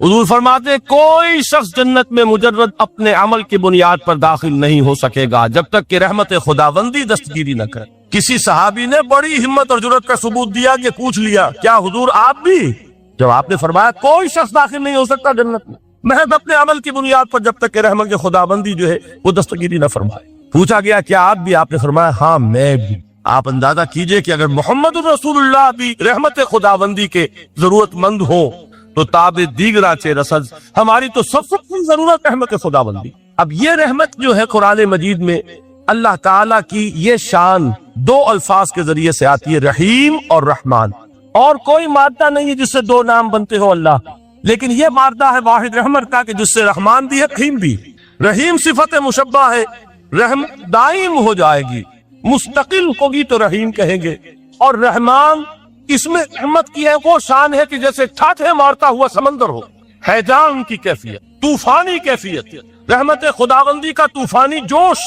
حضور فرماتے ہیں کوئی شخص جنت میں مجرد اپنے عمل کی بنیاد پر داخل نہیں ہو سکے گا جب تک کہ رحمت خداوندی دستگیری نہ کرے۔ کسی صحابی نے بڑی ہمت اور جرأت کا ثبوت دیا کہ پوچھ لیا کیا حضور آپ بھی؟ جب آپ نے فرمایا کوئی شخص داخل نہیں ہو سکتا جنت میں محض اپنے عمل کی بنیاد پر جب تک کہ رحمت خداوندی جو ہے وہ دستگیری نہ فرمائے۔ پوچھا گیا کیا آپ بھی؟ آپ نے فرمایا ہاں میں بھی۔ آپ اندازہ کیجئے کہ اگر محمد رسول اللہ بھی رحمت خداوندی کے ضرورت مند ہوں تو تابع دیگرہ چے رسد ہماری تو سب سے بڑی ضرورت رحمت خداوندی۔ اب یہ رحمت جو ہے قرآن مجید میں اللہ تعالیٰ کی یہ شان دو الفاظ کے ذریعے سے آتی ہے، رحیم اور رحمان۔ اور کوئی مادہ نہیں ہے جس سے دو نام بنتے ہو اللہ، لیکن یہ مادہ ہے واحد رحمت کا کہ جس سے رحمان بھی ہے رحیم بھی۔ رحیم صفت مشبہ ہے، رحم دائم ہو جائے گی، مستقل ہوگی تو رحیم کہیں گے۔ اور رحمان اس میں رحمت کی ہے وہ شان ہے کہ جیسے ٹھاٹھے مارتا ہوا سمندر ہو، ہیجان کی کیفیت، طوفانی کیفیت، رحمت خداوندی کا طوفانی جوش،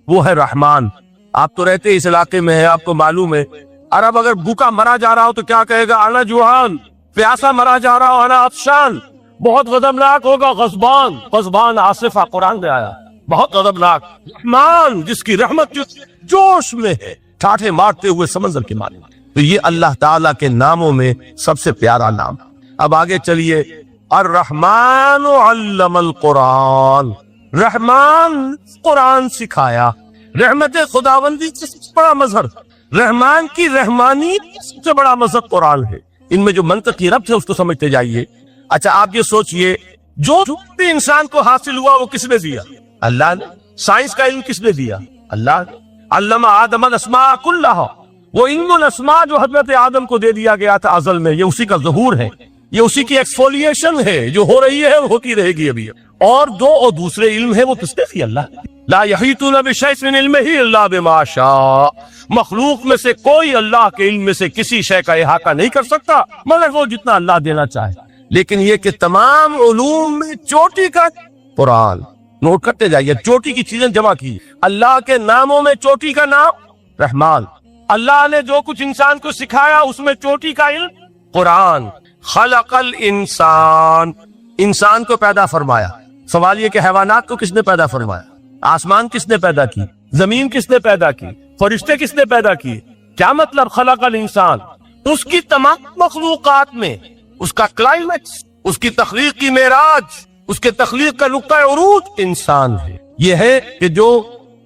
وہ ہے رحمان۔ آپ تو رہتے اس علاقے میں ہیں، آپ کو معلوم ہے عرب اگر بھوکا مرا جا رہا ہو تو کیا کہے گا؟ انا جوعان۔ پیاسا مرا جا رہا ہو انا عطشان۔ بہت غضبناک ہوگا غضبان، غضبان آصفہ قرآن میں آیا، بہت غضبناک۔ رحمان جس کی رحمت جوش میں ہے، ٹھاٹھے مارتے ہوئے سمندر کے معنی۔ تو یہ اللہ تعالیٰ کے ناموں میں سب سے پیارا نام۔ اب آگے چلیے، الرحمن علم القرآن، رحمان قرآن سکھایا۔ رحمت خداوندی سے سب سے بڑا مظہر، رحمان کی رحمانی سب سے بڑا مظہر قرآن ہے۔ ان میں جو منطقی ربط ہے اس کو سمجھتے جائیے۔ اچھا آپ یہ سوچئے جو بھی انسان کو حاصل ہوا وہ کس نے دیا؟ اللہ نے۔ سائنس کا علم کس نے دیا؟ اللہ نے۔ علم آدم الاسماء کلھا، وہ علم الاسماء جو حضرت آدم کو دے دیا گیا تھا ازل میں، یہ اسی کا ظہور ہے، یہ اسی کی ایکسفولیشن ہے جو ہو رہی ہے اور ہوتی رہے گی ابھی۔ اور دوسرے علم ہے وہ کس نے دیا؟ اللہ نے۔ لا یحیطون بشیء من علمہ الا بما شاء، مخلوق میں سے کوئی اللہ کے علم میں سے کسی شے کا احاطہ نہیں کر سکتا مگر وہ جتنا اللہ دینا چاہے۔ لیکن یہ کہ تمام علوم میں چوٹی کا قرآن، نوٹ کرتے جائیے، چوٹی کی چیزیں جمع کی۔ اللہ کے ناموں میں چوٹی کا نام رحمان، اللہ نے جو کچھ انسان کو سکھایا اس میں چوٹی کا علم قرآن۔ خلق الانسان، انسان کو پیدا فرمایا۔ سوال یہ کہ حیوانات کو کس نے پیدا فرمایا؟ آسمان کس نے پیدا کی؟ زمین کس نے پیدا کی؟ فرشتے کس نے پیدا کی؟ کیا مطلب خلق الانسان؟ اس کی تمام مخلوقات میں اس کا کلائمیکس، اس کی تخلیق کی معراج، اس کے تخلیق کا نقطہ عروج انسان ہے۔ یہ ہے کہ جو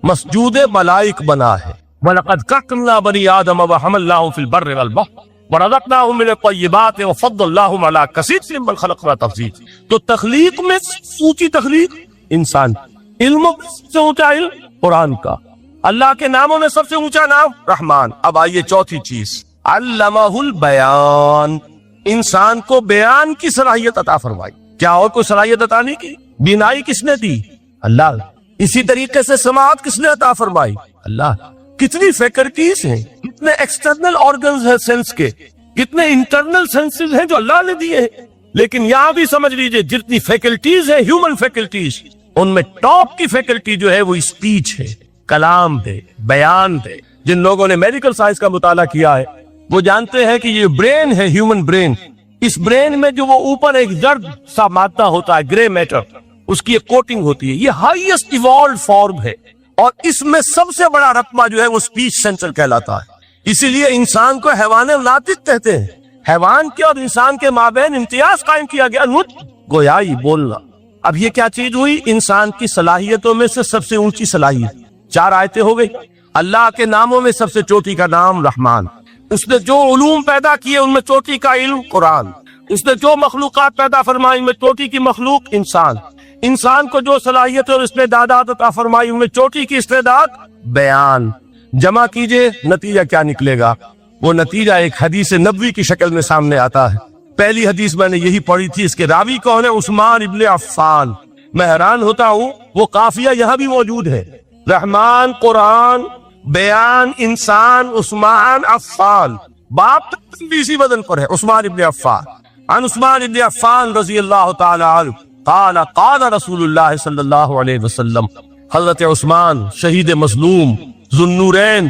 مسجود ملائک بنا ہے۔ وَلَقَدْ كَرَّمْنَا بَنِي آدَمَ وَحَمَلْنَاهُمْ فِي الْبَرِّ وَالْبَحْرِ وَرَزَقْنَاهُمْ مِنَ الطَّيِّبَاتِ وَفَضَّلْنَاهُمْ عَلَىٰ كَثِيرٍ مِّمَّنْ خَلَقْنَا تَفْضِيلًا۔ تو تخلیق میں اونچی تخلیق انسان، علم سے اونچا علم قرآن کا، اللہ کے ناموں میں سب سے اونچا نام رحمان۔ اب آئیے چوتھی چیز، علمہ البیان، انسان کو بیان کی صلاحیت عطا فرمائی۔ کیا اور کوئی صلاحیت عطا نہیں کی؟ بینائی کس نے دی؟ اللہ۔ اسی طریقے سے سماعت کس نے عطا فرمائی؟ اللہ۔ کتنی فیکلٹیز ہیں، کتنے ایکسٹرنل آرگنز ہیں سینس کے، کتنے انٹرنل سینسز ہیں جو اللہ نے دیے ہیں۔ لیکن یہاں بھی سمجھ لیجئے جتنی فیکلٹیز ہیں ہیومن فیکلٹیز، ان میں ٹاپ کی فیکلٹی جو ہے وہ اسپیچ ہے، کلام ہے، بیان ہے۔ جن لوگوں نے میڈیکل سائنس کا مطالعہ کیا ہے وہ جانتے ہیں کہ یہ برین ہے، ہیومن برین، اس برین میں جو وہ اوپر ایک زرد سا مادہ ہوتا ہے، گرے میٹر، اس کی ایک کوٹنگ ہوتی ہے، یہ ہائیسٹ ایوالوڈ فارم ہے، اور اس میں سب سے بڑا رقبہ جو ہے وہ اسپیچ سینٹر کہلاتا ہے۔ اسی لیے انسان کو حیوان ناطق کہتے ہیں۔ حیوان کے اور انسان کے مابین امتیاز قائم کیا گیا، نطق، گویائی، بولنا۔ اب یہ کیا چیز ہوئی؟ انسان کی صلاحیتوں میں سے سب سے اونچی صلاحیت۔ 4 آیتیں ہو گئی۔ اللہ کے ناموں میں سب سے چوٹی کا نام رحمان، اس نے جو علوم پیدا کیے ان میں چوٹی کا علم قرآن، اس نے جو مخلوقات پیدا فرمائی ان میں چوٹی کی مخلوق انسان، انسان کو جو صلاحیت اور استعدادات عطا فرمائی ان میں چوٹی کی استعداد بیان۔ جمع کیجئے، نتیجہ کیا نکلے گا؟ وہ نتیجہ ایک حدیث نبوی کی شکل میں سامنے آتا ہے۔ پہلی حدیث میں نے یہی پڑھی تھی، اس کے راوی کون ہے؟ عثمان ابن عفان۔ میں حیران ہوتا ہوں وہ قافیہ یہاں بھی موجود ہے، رحمان، قرآن، بیان، انسان، عثمان، عفان، باپ اسی وزن پر ہے، عثمان ابن عفان۔ عن عثمان ابن عفان رضی اللہ تعالی عنہ قال قال رسول اللہ صلی اللہ علیہ وسلم، حضرت عثمان شہید مظلوم ذو النورین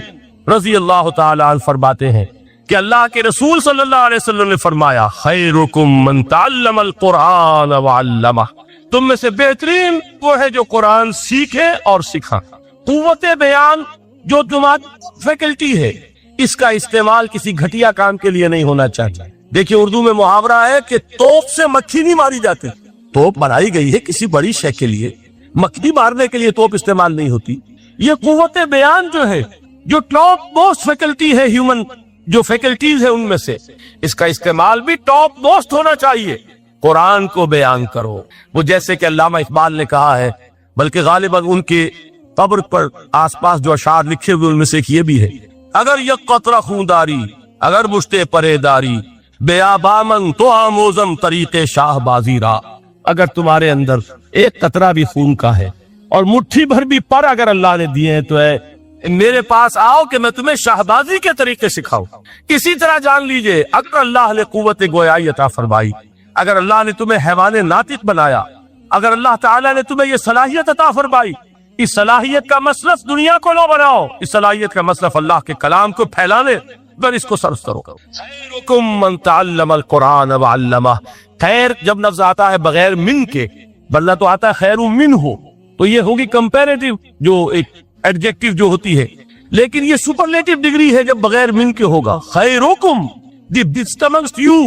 رضی اللہ تعالی عنہ فرماتے ہیں کہ اللہ کے رسول صلی اللہ علیہ وسلم نے فرمایا خیرکم من تعلم القرآن وعلمہ، تم میں سے بہترین وہ ہے جو قرآن سیکھے اور سکھا۔ قوت بیان جو تمہاری فیکلٹی ہے، اس کا استعمال کسی گھٹیا کام کے لیے نہیں ہونا چاہیے۔ دیکھیے اردو میں محاورہ ہے کہ توپ سے مکھی نہیں ماری جاتی، توپ بنائی گئی ہے کسی بڑی شے کے لیے، مکھی مارنے کے لیے توپ استعمال نہیں ہوتی۔ یہ قوت بیان جو ہے، جو ٹاپ موسٹ فیکلٹی ہے ہیومن جو فیکلٹیز ہے ان میں سے، اس کا استعمال بھی ٹاپ موسٹ ہونا چاہیے۔ قرآن کو بیان کرو، وہ جیسے کہ علامہ اقبال نے کہا ہے، بلکہ غالباً ان کے قبر پر آس پاس جو اشعار لکھے ہوئے ان میں سے ایک یہ بھی ہے، اگر یک قطرہ خونداری اگر مشتے پریداری بیابامن تو آموزم طریق شاہ بازی را، اگر تمہارے اندر ایک قطرہ بھی خون کا ہے اور مٹھی بھر بھی پر اگر اللہ نے دیے ہیں تو ہے میرے پاس آؤ کہ میں تمہیں شاہبازی کے طریقے سکھاؤں۔ کسی طرح جان لیجئے اگر اللہ نے قوت گویائی عطا فرمائی، اگر اللہ نے تمہیں حیوان ناطق بنایا، اگر اللہ تعالیٰ نے تمہیں یہ صلاحیت عطا فرمائی، اس صلاحیت کا مصرف دنیا کو نہ بناؤ، اس صلاحیت کا مصرف اللہ کے کلام کو پھیلانے پر اس کو صرف کرو۔ خیرکم من تعلم القرآن وعلمہ، خیر جب لفظ آتا ہے بغیر من کے، بلہ تو آتا ہے خیر من ہو، تو یہ ہوگی کمپیریٹیو جو ایک ایڈجیکٹیو جو ہوتی ہے، لیکن یہ سپرلیٹیو ڈگری ہے جب بغیر من کے ہوگا۔ خیرکم دی بیسٹ امنگسٹ یو،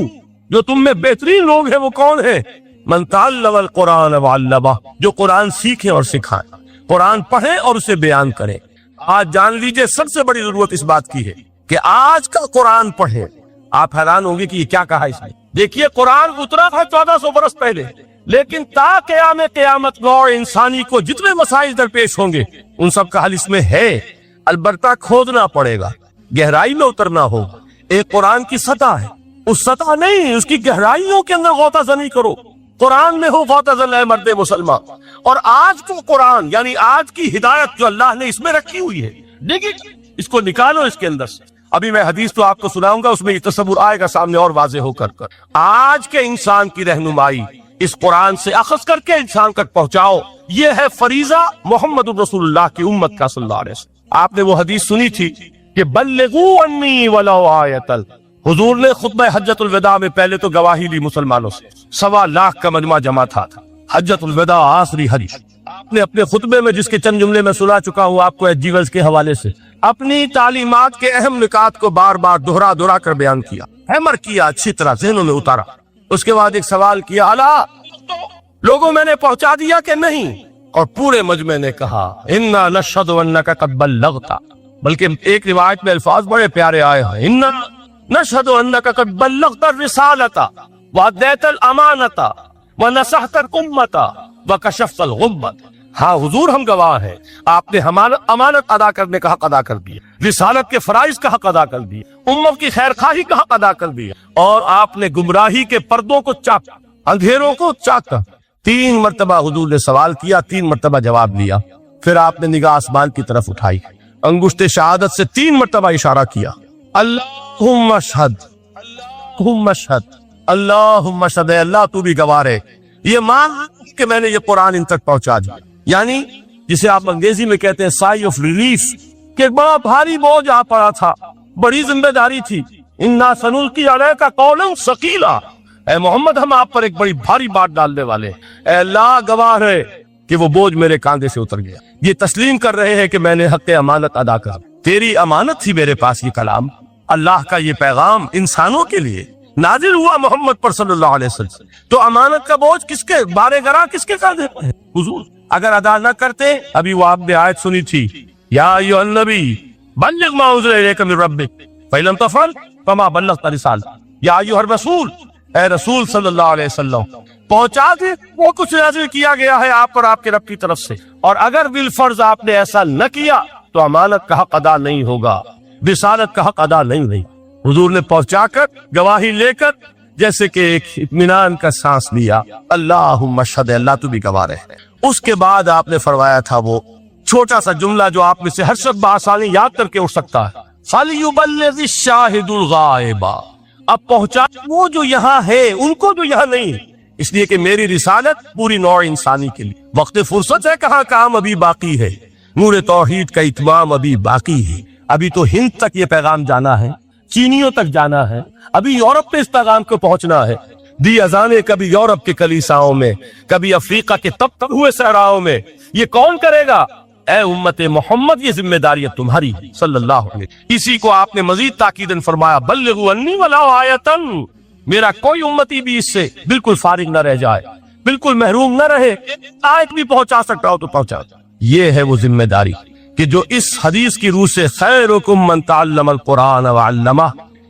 جو تم میں بہترین لوگ ہیں وہ کون ہے؟ من تعلم القرآن وعلمہ، جو قرآن سیکھیں اور سکھائیں، قرآن پڑھیں اور اسے بیان کریں۔ آج جان لیجئے سب سے بڑی ضرورت اس بات کی ہے کہ آج کا قرآن پڑھیں۔ آپ حیران ہوں گے کہ یہ کیا کہا اس نے۔ دیکھیے قرآن اترا تھا 1400 برس پہلے، لیکن تا قیامت نوع انسانی کو جتنے مسائل درپیش ہوں گے ان سب کا حل اس میں ہے، البتہ کھودنا پڑے گا، گہرائی میں اترنا ہوگا۔ ایک قرآن کی سطح ہے، اس سطح نہیں، اس کی گہرائیوں کے اندر غوطہ زنی کرو۔ قرآن میں ہو غوطہ زن ہے مرد مسلمان، اور آج کو قرآن یعنی آج کی ہدایت جو اللہ نے اس میں رکھی ہوئی ہے، دیکھیے اس کو نکالو اس کے اندر سے۔ ابھی میں حدیث تو آپ کو سناؤں گا، اس میں یہ تصور آئے گا سامنے اور واضح ہو کر آج کے انسان کی رہنمائی اس قرآن سے اخذ کر کے انسان تک پہنچاؤ۔ یہ ہے فریضہ محمد رسول اللہ کی امت کا صلی اللہ علیہ وسلم۔ آپ نے وہ حدیث سنی تھی کہ بلغوا انی ولو آیۃ، حضور نے خطبہ حجۃ الوداع میں پہلے تو گواہی لی مسلمانوں سے، 1.25 لاکھ کا مجمع جمع تھا۔ حجۃ الوداع آخری حدیث آپ نے اپنے خطبے میں جس کے چند جملے میں سنا چکا ہوں آپ کو ایجیولز کے حوالے سے، اپنی تعلیمات کے اہم نکات کو بار بار دہرا کر بیان کیا، ہیمر کیا، اچھی طرح ذہنوں میں اتارا۔ اس کے بعد ایک سوال کیا، الا لوگوں میں نے پہنچا دیا کہ نہیں؟ اور پورے مجمع نے کہا انا نشہد انک قد بلغت، بلکہ ایک روایت میں الفاظ بڑے پیارے آئے ہیں، انا نشہد انک قد بلغت الرسالۃ وادیت الامانۃ ونصحت الامۃ وکشفت الغمۃ۔ ہاں حضور ہم گواہ ہیں، آپ نے امانت ادا کرنے کا حق ادا کر دیا، رسالت کے فرائض کا حق ادا کر دیا، امت کی خیر خواہی کا حق ادا کر دیا، اور آپ نے گمراہی کے پردوں کو چاکا، اندھیروں کو چاکا۔ 3 مرتبہ حضور نے سوال کیا، 3 مرتبہ جواب دیا، پھر آپ نے نگاہ آسمان کی طرف اٹھائی، انگشت شہادت سے 3 مرتبہ اشارہ کیا، اللہم اشہد، اللہم اشہد، اللہم اشہد، اے اللہ تو بھی گواہ ہے، یہ مان کہ میں نے یہ قرآن ان تک پہنچا دیا۔ یعنی جسے آپ انگریزی میں کہتے ہیں سائی آف ریلیف، کہ بڑا بھاری بوجھ آ پڑا تھا، بڑی ذمہ داری تھی، انا سنلقی علیک قولا ثقیلا، اے محمد ہم آپ پر ایک بڑی بھاری بات ڈالنے والے ہیں۔ اے اللہ گواہ ہے کہ وہ بوجھ میرے کاندھے سے اتر گیا، یہ تسلیم کر رہے ہیں کہ میں نے حق امانت ادا کر، تیری امانت تھی میرے پاس یہ کلام، اللہ کا یہ پیغام انسانوں کے لیے نازل ہوا محمد پر صلی اللہ علیہ وسلم، تو امانت کا بوجھ کس کے بارے گراں کس کے کاندھے پر ہے؟ حضور اگر ادا نہ کرتے، ابھی وہ آپ نے آیت سنی تھی، یا ایھا النبی بلغ ما انزل الیک من ربک فإن لم تفعل فما بلغت رسالتہ، یا ایھا الرسول، اے رسول صلی اللہ علیہ وسلم پہنچا دے وہ کچھ نازل کیا گیا ہے آپ پر آپ کے رب کی طرف سے، اور اگر بالفرض آپ نے ایسا نہ کیا تو امانت کا حق ادا نہیں ہوگا، رسالت کا حق ادا نہیں ہوئی۔ حضور نے پہنچا کر گواہی لے کر جیسے کہ ایک اطمینان کا سانس لیا، اللہم اشہد، اللہ تو بھی گواہ ہے۔ اس کے بعد آپ نے فرمایا تھا وہ چھوٹا سا جملہ جو آپ میں سے ہر شخص بآسانی یاد کر کے اٹھ سکتا ہے، فَلْيُبَلِّغِ الشَّاهِدُ الْغَائِبَ، اب پہنچا وہ جو یہاں ہے ان کو جو یہاں نہیں، اس لیے کہ میری رسالت پوری نوع انسانی کے لیے، وقت فرصت ہے، کہاں کام ابھی باقی ہے، نور توحید کا اتمام ابھی باقی ہے، ابھی تو ہند تک یہ پیغام جانا ہے، چینیوں تک جانا ہے، ابھی یورپ پہ اس پیغام کو پہنچنا ہے۔ دی اذانیں کبھی یورپ کے کلیساؤں میں، کبھی افریقہ کے تب ہوئے صحراؤں میں۔ یہ کون کرے گا؟ اے امت محمد، یہ ذمہ داری تمہاری ہے صلی اللہ علیہ وسلم۔ اسی کو آپ نے مزید تاکیداً فرمایا، بلغوا انی ولو آیۃ، میرا کوئی امتی بھی اس سے بالکل فارغ نہ رہ جائے، بالکل محروم نہ رہے، آیت بھی پہنچا سکتا ہو تو پہنچا۔ یہ ہے وہ ذمہ داری کہ جو اس حدیث کی روح سے خیرکم من تعلم القرآن وعلمہ،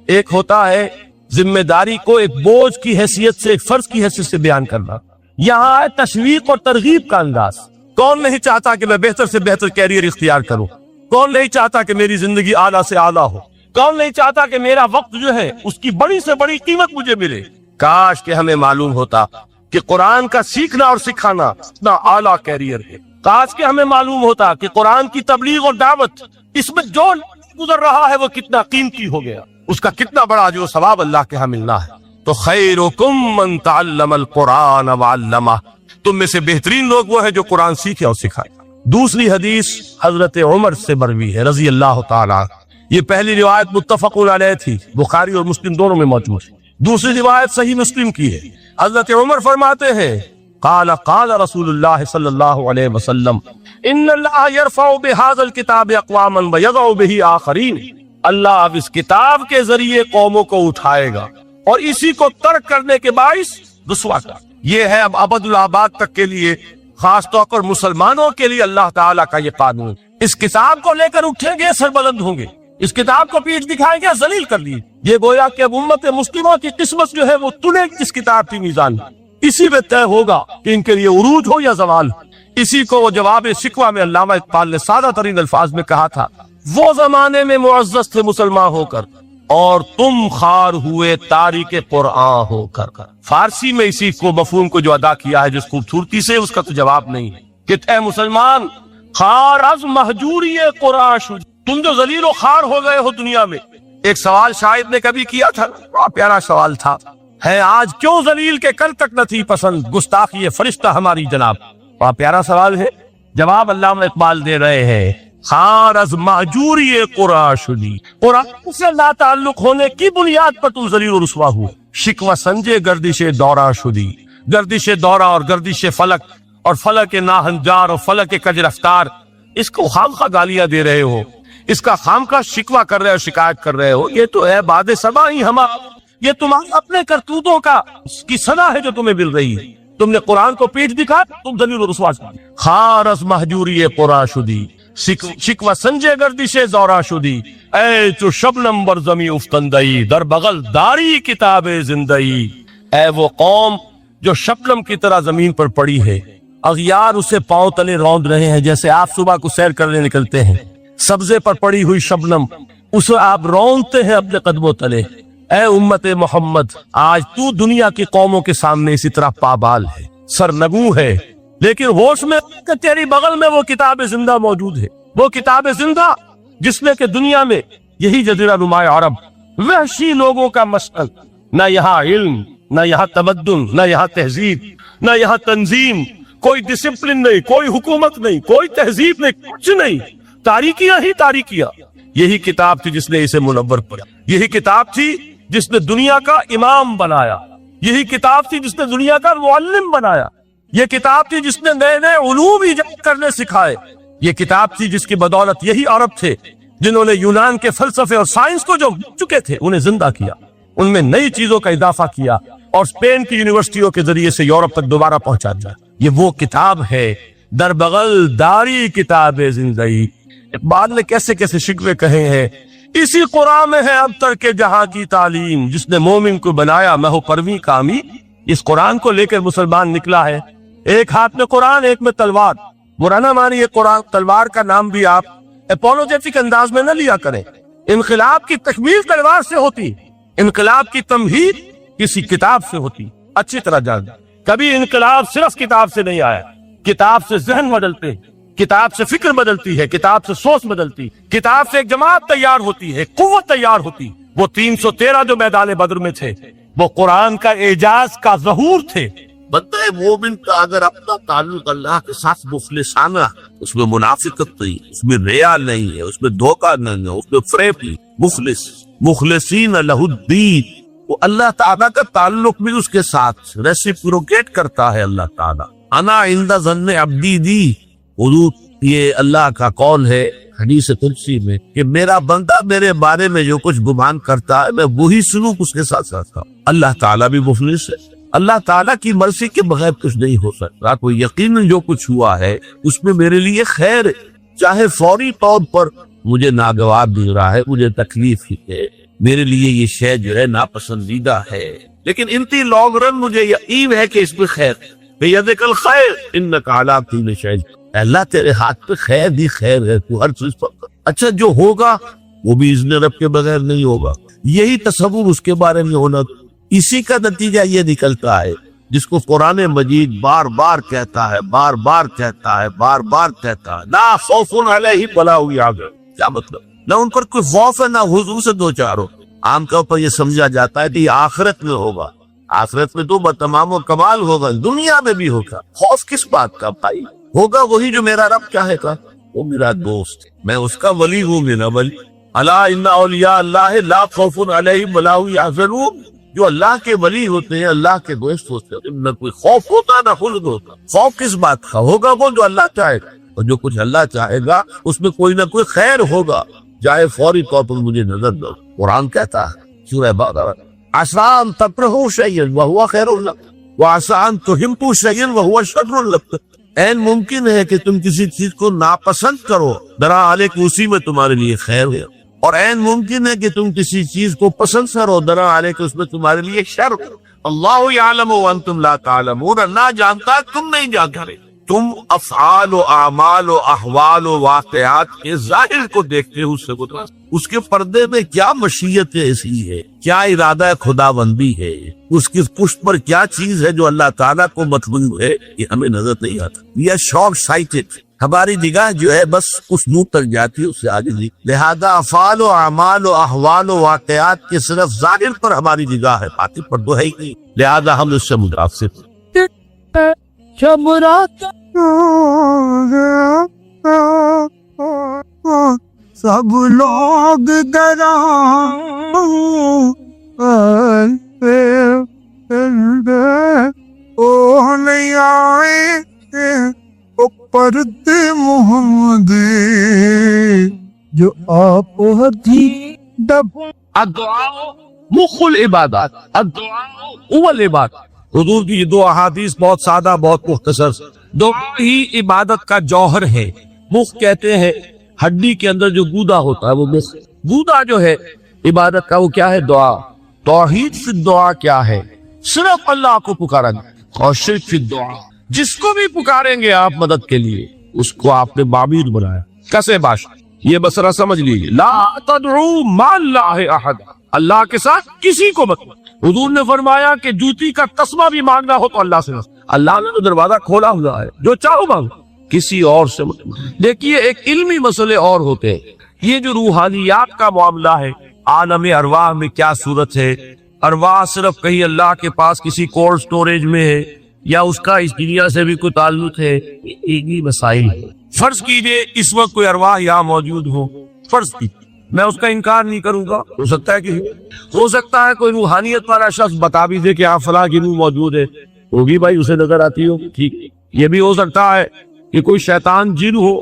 ایک ہوتا ہے ذمہ داری کو ایک بوجھ کی حیثیت سے، ایک فرض کی حیثیت سے بیان کرنا، یہاں ہے تشویق اور ترغیب کا انداز۔ کون نہیں چاہتا کہ میں بہتر سے بہتر کیریئر اختیار کروں؟ کون نہیں چاہتا کہ میری زندگی اعلیٰ سے اعلیٰ ہو؟ کون نہیں چاہتا کہ میرا وقت جو ہے اس کی بڑی سے بڑی قیمت مجھے ملے؟ کاش کہ ہمیں معلوم ہوتا کہ قرآن کا سیکھنا اور سکھانا اتنا اعلیٰ کیریئر ہے۔ کاش کہ ہمیں معلوم ہوتا کہ قرآن کی تبلیغ اور دعوت، اس میں جو گزر رہا ہے وہ کتنا قیمتی ہو گیا، اس کا کتنا بڑا جو ثواب اللہ کے ہاں ملنا ہے۔ تو خیرکم من تعلم القرآن وعلمہ، تم میں سے بہترین لوگ وہ ہے جو قرآن سیکھے اور سکھائے۔ دوسری حدیث حضرت عمر سے مروی ہے رضی اللہ تعالیٰ۔ یہ پہلی روایت متفق علیہ تھی، بخاری اور مسلم دونوں میں موجود ہے۔ دوسری روایت صحیح مسلم کی ہے۔ حضرت عمر فرماتے ہیں، قال قال رسول اللہ صلی اللہ علیہ وسلم، ان اللہ یرفع بہذا الکتاب اقواما ویضع بہ آخرین، اللہ اب اس کتاب کے ذریعے قوموں کو اٹھائے گا اور اسی کو ترک کرنے کے باعث رسوا کر۔ یہ ہے اب ابد الآباد تک کے لیے، خاص طور پر مسلمانوں کے لیے اللہ تعالیٰ کا یہ قانون۔ اس کتاب کو لے کر اٹھیں گے سربلند ہوں گے، اس کتاب کو پیٹھ دکھائیں گے ذلیل کر لیے۔ یہ گویا کہ اب امت مسلموں کی قسمت جو ہے وہ تلے اس کتاب کی میزان، اسی میں طے ہوگا کہ ان کے لیے عروج ہو یا زوال۔ اسی کو وہ جواب شکوہ میں علامہ اقبال نے سادہ ترین الفاظ میں کہا تھا، وہ زمانے میں معزز تھے مسلمان ہو کر اور تم خار ہوئے تاریک قرآن ہو کر۔ فارسی میں اسی کو مفہوم کو جو ادا کیا ہے جس خوبصورتی سے، اس کا تو جواب نہیں ہے کہ اے مسلمان، خار از مہجوری قرآن شد، تم جو ذلیل و خار ہو گئے ہو دنیا میں۔ ایک سوال شاید نے کبھی کیا تھا، بڑا پیارا سوال تھا، ہے آج کیوں ذلیل کے کل تک نہ تھی پسند گستاخی فرشتہ ہماری جناب۔ بڑا پیارا سوال ہے، جواب علامہ اقبال دے رہے ہیں، خار از مہجوری قرآن شدی، قرآن سے لا تعلق ہونے کی بنیاد پر تم ذلیل و رسوا ہو۔ شکوہ سنجے گردش دورہ شدی، گردش دورہ اور گردش فلک اور فلک ناہنجار اور فلک کج رفتار، اس کو خامخواہ گالیاں دے رہے ہو، اس کا خامخواہ شکوہ کر رہے ہو، شکایت کر رہے ہو۔ یہ تو ہے باد سبا ہی ہما، یہ تمہارے اپنے کرتوتوں کا کی سزا ہے جو تمہیں مل رہی ہے۔ تم نے قرآن کو پیٹ دکھا، تم ذلیل و رسوا۔ خار از مہجوری قرآن شدی، شکوہ سنجے گردش زورا شدی، اے چو شبنم بر زمیں افتندئی، در بغل داری کتاب زندئی۔ اے وہ قوم جو شبنم کی طرح زمین پر پڑی ہے، اغیار اسے پاؤں تلے روند رہے ہیں، جیسے آپ صبح کو سیر کرنے نکلتے ہیں، سبزے پر پڑی ہوئی شبنم اسے آپ روندتے ہیں اپنے قدموں تلے۔ اے امت محمد، آج تو دنیا کی قوموں کے سامنے اسی طرح پابال ہے، سرنگوں ہے، لیکن ہوش میں کہ تیری بغل میں وہ کتاب زندہ موجود ہے، وہ کتاب زندہ جس میں کہ دنیا میں یہی جزیرہ نماء عرب وحشی لوگوں کا مسکن، نہ یہاں علم، نہ یہاں تمدن، نہ یہاں تہذیب، نہ یہاں تنظیم، کوئی ڈسپلن نہیں، کوئی حکومت نہیں، کوئی تہذیب نہیں، کچھ نہیں، تاریکیاں ہی تاریکیاں۔ یہی کتاب تھی جس نے اسے منور کیا، یہی کتاب تھی جس نے دنیا کا امام بنایا، یہی کتاب تھی جس نے دنیا کا معلم بنایا، یہ کتاب تھی جس نے نئے نئے علوم ایجاد کرنے سکھائے، یہ کتاب تھی جس کی بدولت یہی عرب تھے جنہوں نے یونان کے فلسفے اور سائنس کو جو چکے تھے انہیں زندہ کیا، ان میں نئی چیزوں کا اضافہ کیا اور اسپین کی یونیورسٹیوں کے ذریعے سے یورپ تک دوبارہ پہنچا دیا۔ یہ وہ کتاب ہے، در بغل داری کتاب زندگی۔ اقبال نے کیسے کیسے شکوے کہے ہیں، اسی قرآن میں ہے اب تر کے جہاں کی تعلیم، جس نے مومن کو بنایا مہو پرویں کامی۔ اس قرآن کو لے کر مسلمان نکلا ہے، ایک ہاتھ میں قرآن، ایک میں تلوار۔ برا نہ مانی یہ قرآن، تلوار کا نام بھی آپ اپولوجیٹک انداز میں نہ لیا کریں۔ انقلاب کی تکمیل تلوار سے ہوتی، انقلاب کی تمہید کسی کتاب سے ہوتی۔ اچھی طرح جان، کبھی انقلاب صرف کتاب سے نہیں آیا، کتاب سے ذہن بدلتے، کتاب سے فکر بدلتی ہے، کتاب سے سوچ بدلتی، کتاب سے ایک جماعت تیار ہوتی ہے، قوت تیار ہوتی۔ وہ 313 جو میدان بدر میں تھے وہ قرآن کا اعجاز کا ظہور تھے، بندہ مومن کا اگر اپنا تعلق اللہ کے ساتھ مخلصانہ، اس میں منافقت نہیں، اس میں ریا نہیں ہے، اس میں دھوکہ نہیں ہے، اس میں فریب نہیں، مخلصین لہ الدین، وہ اللہ تعالیٰ کا تعلق بھی اس کے ساتھ ریسیپروکیٹ کرتا ہے۔ اللہ تعالیٰ انا عند ظن عبدی دی، حضور یہ اللہ کا قول ہے حدیث قدسی میں کہ میرا بندہ میرے بارے میں جو کچھ گمان کرتا ہے میں وہی سلوک اس کے ساتھ کرتا ہوں۔ اللہ تعالیٰ بھی مخلص ہے، اللہ تعالیٰ کی مرضی کے بغیر کچھ نہیں ہو سکتا، کوئی یقیناً جو کچھ ہوا ہے اس میں میرے لیے خیر ہے، چاہے فوری طور پر مجھے ناگوار دے رہا ہے، مجھے تکلیف ہی ہے، میرے لیے یہ شے جو ہے ناپسندیدہ ہے، لیکن انتی لانگ رن مجھے یقین ہے کہ اس میں خیر ہے۔ بیدک الخیر انک علی کل شیء، اللہ تیرے ہاتھ پہ خیر ہی خیر ہے، تو ہر چیز پر اچھا جو ہوگا وہ بھی اذن رب کے بغیر نہیں ہوگا، یہی تصور اس کے بارے میں ہونا، اسی کا نتیجہ یہ نکلتا ہے جس کو قرآن مجید بار بار کہتا ہے، بار بار کہتا ہے، بار بار کہتا ہے، لا خوف علیہم ولا هم یحزنون۔ کیا مطلب؟ نہ ان پر کوئی خوف ہے نہ حضور سے دو چار ہو۔ عام طور پر یہ سمجھا جاتا ہے کہ یہ آخرت میں ہوگا، آخرت میں تو بتمام و کمال ہوگا، دنیا میں بھی ہوگا، خوف کس بات کا بھائی؟ ہوگا وہی جو میرا رب چاہے گا، وہ میرا دوست ہے، میں اس کا ولی ہوں، میرا ولی۔ الا ان اولیاء اللہ لا خوف علیہم ولا هم یحزنون، جو اللہ کے ولی ہوتے ہیں، اللہ کے دوست ہوتے ہیں، نہ کوئی خوف ہوتا نہ حزن ہوتا۔ خوف کس بات کا؟ ہوگا وہ جو اللہ چاہے گا، اور جو کچھ اللہ چاہے گا اس میں کوئی نہ کوئی خیر ہوگا، چاہے فوری طور پر مجھے نظر دو۔ قرآن کہتا ہے سورہ بقرہ، عسیٰ ان تکرہوا شیئا وہو خیر لکم وعسیٰ ان تحبوا شیئا وہو شر لکم، این ممکن ہے کہ تم کسی چیز کو ناپسند کرو، دراحال کہ اسی میں تمہارے لیے خیر ہے، اور این ممکن ہے کہ تم کسی چیز کو پسند کرو، دراحال کہ اس میں تمہارے لیے شر ہو۔ اللہ یعلم وانتم لا تعلمون، اللہ جانتا تم نہیں جانتے، تم افعال و اعمال و احوال و واقعات کے ظاہر کو دیکھتے ہو، اس کے پردے میں کیا مشیت ایسی ہے، کیا ارادہ خدا بندی ہے، اس کی پشت پر کیا چیز ہے جو اللہ تعالیٰ کو مطلوب ہے، یہ ہمیں نظر نہیں آتا۔ یہ شارٹ سائٹڈ، ہماری نگاہ جو ہے بس کچھ دور تک جاتی ہے، اس سے آگے نہیں، لہذا افعال و اعمال و احوال و واقعات کے صرف ظاہر پر ہماری نگاہ ہے، باطن پر تو ہے ہی نہیں، لہذا ہم اس سے متاثر۔ سب لوگ نہیں آئے پرد محمد جو آپ دب۔ الدعاء مخ العبادات، الدعاء هو العبادات۔ حضور کی یہ دو احادیث بہت سادہ، بہت مختصر، دعا ہی عبادت کا جوہر ہے۔ مخ کہتے ہیں ہڈی کے اندر جو گودا ہوتا ہے، وہ مخ، گودا جو ہے عبادت کا وہ کیا ہے؟ دعا۔ توحید فی الدعا کیا ہے؟ صرف اللہ کو پکارا گیا، اور شرک فی الدعا، جس کو بھی پکاریں گے آپ مدد کے لیے اس کو آپ نے معبود بنایا۔ کسے باش یہ مسئلہ سمجھ لیجیے، لا تدعو مع اللہ احد، اللہ کے ساتھ کسی کو مت۔ حضور نے فرمایا کہ جوتی کا تسمہ بھی مانگنا ہو تو اللہ سے، اللہ نے تو دروازہ کھولا ہوا ہے، جو چاہو مانگو، کسی اور سے مت۔ دیکھیے ایک علمی مسئلے اور ہوتے ہیں، یہ جو روحانیات کا معاملہ ہے، عالم ارواح میں کیا صورت ہے، ارواح صرف کہیں اللہ کے پاس کسی کولڈ سٹوریج میں ہے یا اس کا اس دنیا سے بھی کوئی تعلق ہے، ایک ہی مسائل ہے۔ فرض کیجئے اس وقت کوئی ارواح یہاں موجود ہو، فرض کیجئے، میں اس کا انکار نہیں کروں گا، ہو سکتا ہے کہ ہو سکتا ہے کوئی روحانیت والا شخص بتا بھی دے کہ آپ فلاں کی روح موجود ہے، ہوگی بھائی، اسے نظر آتی ہوگی، ٹھیک۔ یہ بھی ہو سکتا ہے کہ کوئی شیطان جن ہو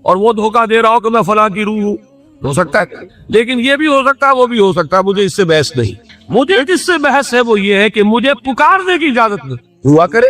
اور وہ دھوکہ دے رہا ہو کہ میں فلاں کی روح ہوں، ہو سکتا ہے، لیکن یہ بھی ہو سکتا ہے، وہ بھی ہو سکتا ہے، مجھے اس سے بحث نہیں۔ مجھے جس سے بحث ہے وہ یہ ہے کہ مجھے پکارنے کی اجازت نہیں، ہوا کرے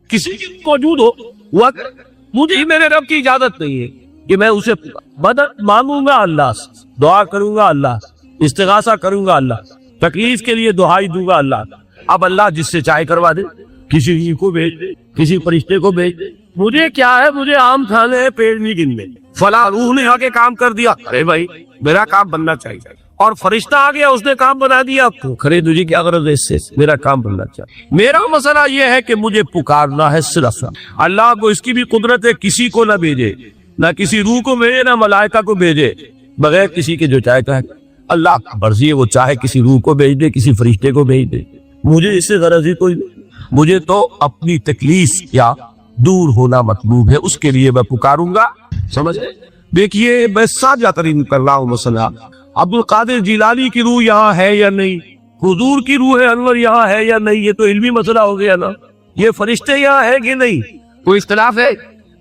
کسی کی موجود ہوا کرے، مجھے میرے رب کی اجازت نہیں ہے کہ میں اسے مدد مانگوں گا اللہ سے، دعا کروں گا اللہ سے، استغاثہ کروں گا اللہ سے، تکلیف کے لیے دعائی دوں گا اللہ سے۔ اب اللہ جس سے چاہے کروا دے، کسی کو بھیج دے، کسی فرشتے کو بھیج دے، مجھے کیا ہے، مجھے آم کھانے ہیں، پیڑ نہیں گننے، فلاں روح نے آ کے کام کر دیا، ارے بھائی میرا کام بننا چاہیے، اور فرشتہ آ گیا اس نے کام بنا دیا، تو کھڑے تجھے کیا غرض ہے اس سے، میرا کام بننا چاہیے۔ میرا مسئلہ یہ ہے کہ مجھے پکارنا ہے صرف اللہ کو، اس کی بھی قدرت ہے کسی کو نہ بھیجے، نہ کسی روح کو بھیجے، نہ ملائکہ کو بھیجے، بغیر کسی کے جو چاہے کہے۔ اللہ کا مرضی ہے، وہ چاہے کسی روح کو بھیج دے، کسی فرشتے کو بھیج دے، مجھے اس سے غرض ہی کوئی نہیں۔ مجھے تو اپنی تکلیف یا دور ہونا مطلوب ہے، اس کے لیے میں پکاروں گا. سمجھ گئے؟ دیکھیے میں سادہ ترین کر رہا ہوں مسئلہ. عبد القادر جیلانی کی روح یہاں ہے یا نہیں، حضور کی روح انور یہاں ہے یا نہیں، یہ تو علمی مسئلہ ہو گیا نا. یہ فرشتے یہاں ہے کہ نہیں، کوئی اختلاف ہے؟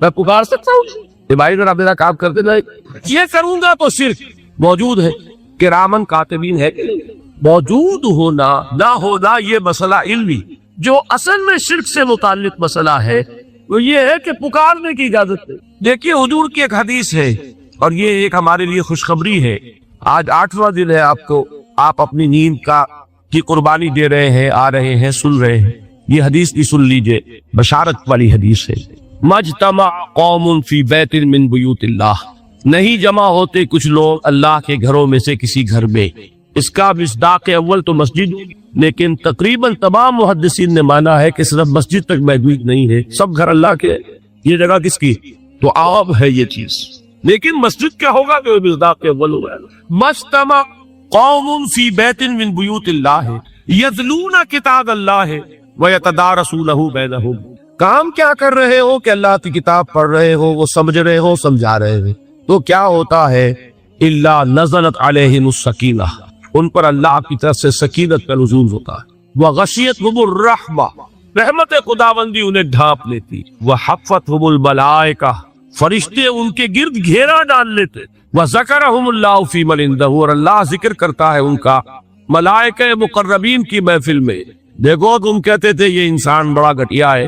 میں پکار سکتا ہوں کہ بھائی ذرا میرا کام کر دینا. یہ کروں گا تو شرک موجود ہے. کرامن کاتبین ہے کہ نہیں؟ موجود ہونا نہ ہونا یہ مسئلہ علمی. جو اصل میں شرک سے متعلق مسئلہ ہے وہ یہ ہے کہ پکارنے کی اجازت ہے. دیکھیے حضور کی ایک حدیث ہے اور یہ ایک ہمارے لیے خوشخبری ہے. آج 8واں دن ہے آپ اپنی نیند کی قربانی دے رہے ہیں، آ رہے ہیں، سن رہے ہیں. یہ حدیث بھی سن لیجئے، بشارت والی حدیث ہے. مجتمع قوم فی بیت من بیوت اللہ، نہیں جمع ہوتے کچھ لوگ اللہ کے گھروں میں سے کسی گھر میں. اس کا مصداق اول تو مسجد ہوگی، لیکن تقریباً تمام محدثین نے مانا ہے کہ صرف مسجد تک محدود نہیں ہے، سب گھر اللہ کے. یہ جگہ کس کی؟ تو عام ہے یہ چیز. لیکن مسجد کیا ہوگا کہ مصداق اول ہوا. مجتمع قوم فی بیت من بیوت اللہ یتلون کتاب اللہ ویتدارسونہ بینہم. کام کیا کر رہے ہو کہ اللہ کی کتاب پڑھ رہے ہو، وہ سمجھ رہے ہو، سمجھا رہے ہو. تو کیا ہوتا ہے؟ الا نزلت علیہم السکینہ، ان پر اللہ کی طرف سے سکینت کا نزول ہوتا ہے. وغشیتہم الرحمہ، رحمت خداوندی انہیں ڈھانپ لیتی. وحفتہم الملائکہ، فرشتے ان کے گرد گھیرا ڈال لیتے. وذکرہم اللہ فی من عندہ، اور اللہ ذکر کرتا ہے ان کا ملائکہ مقربین کی محفل میں. دیکھو تم کہتے تھے یہ انسان بڑا گھٹیا ہے،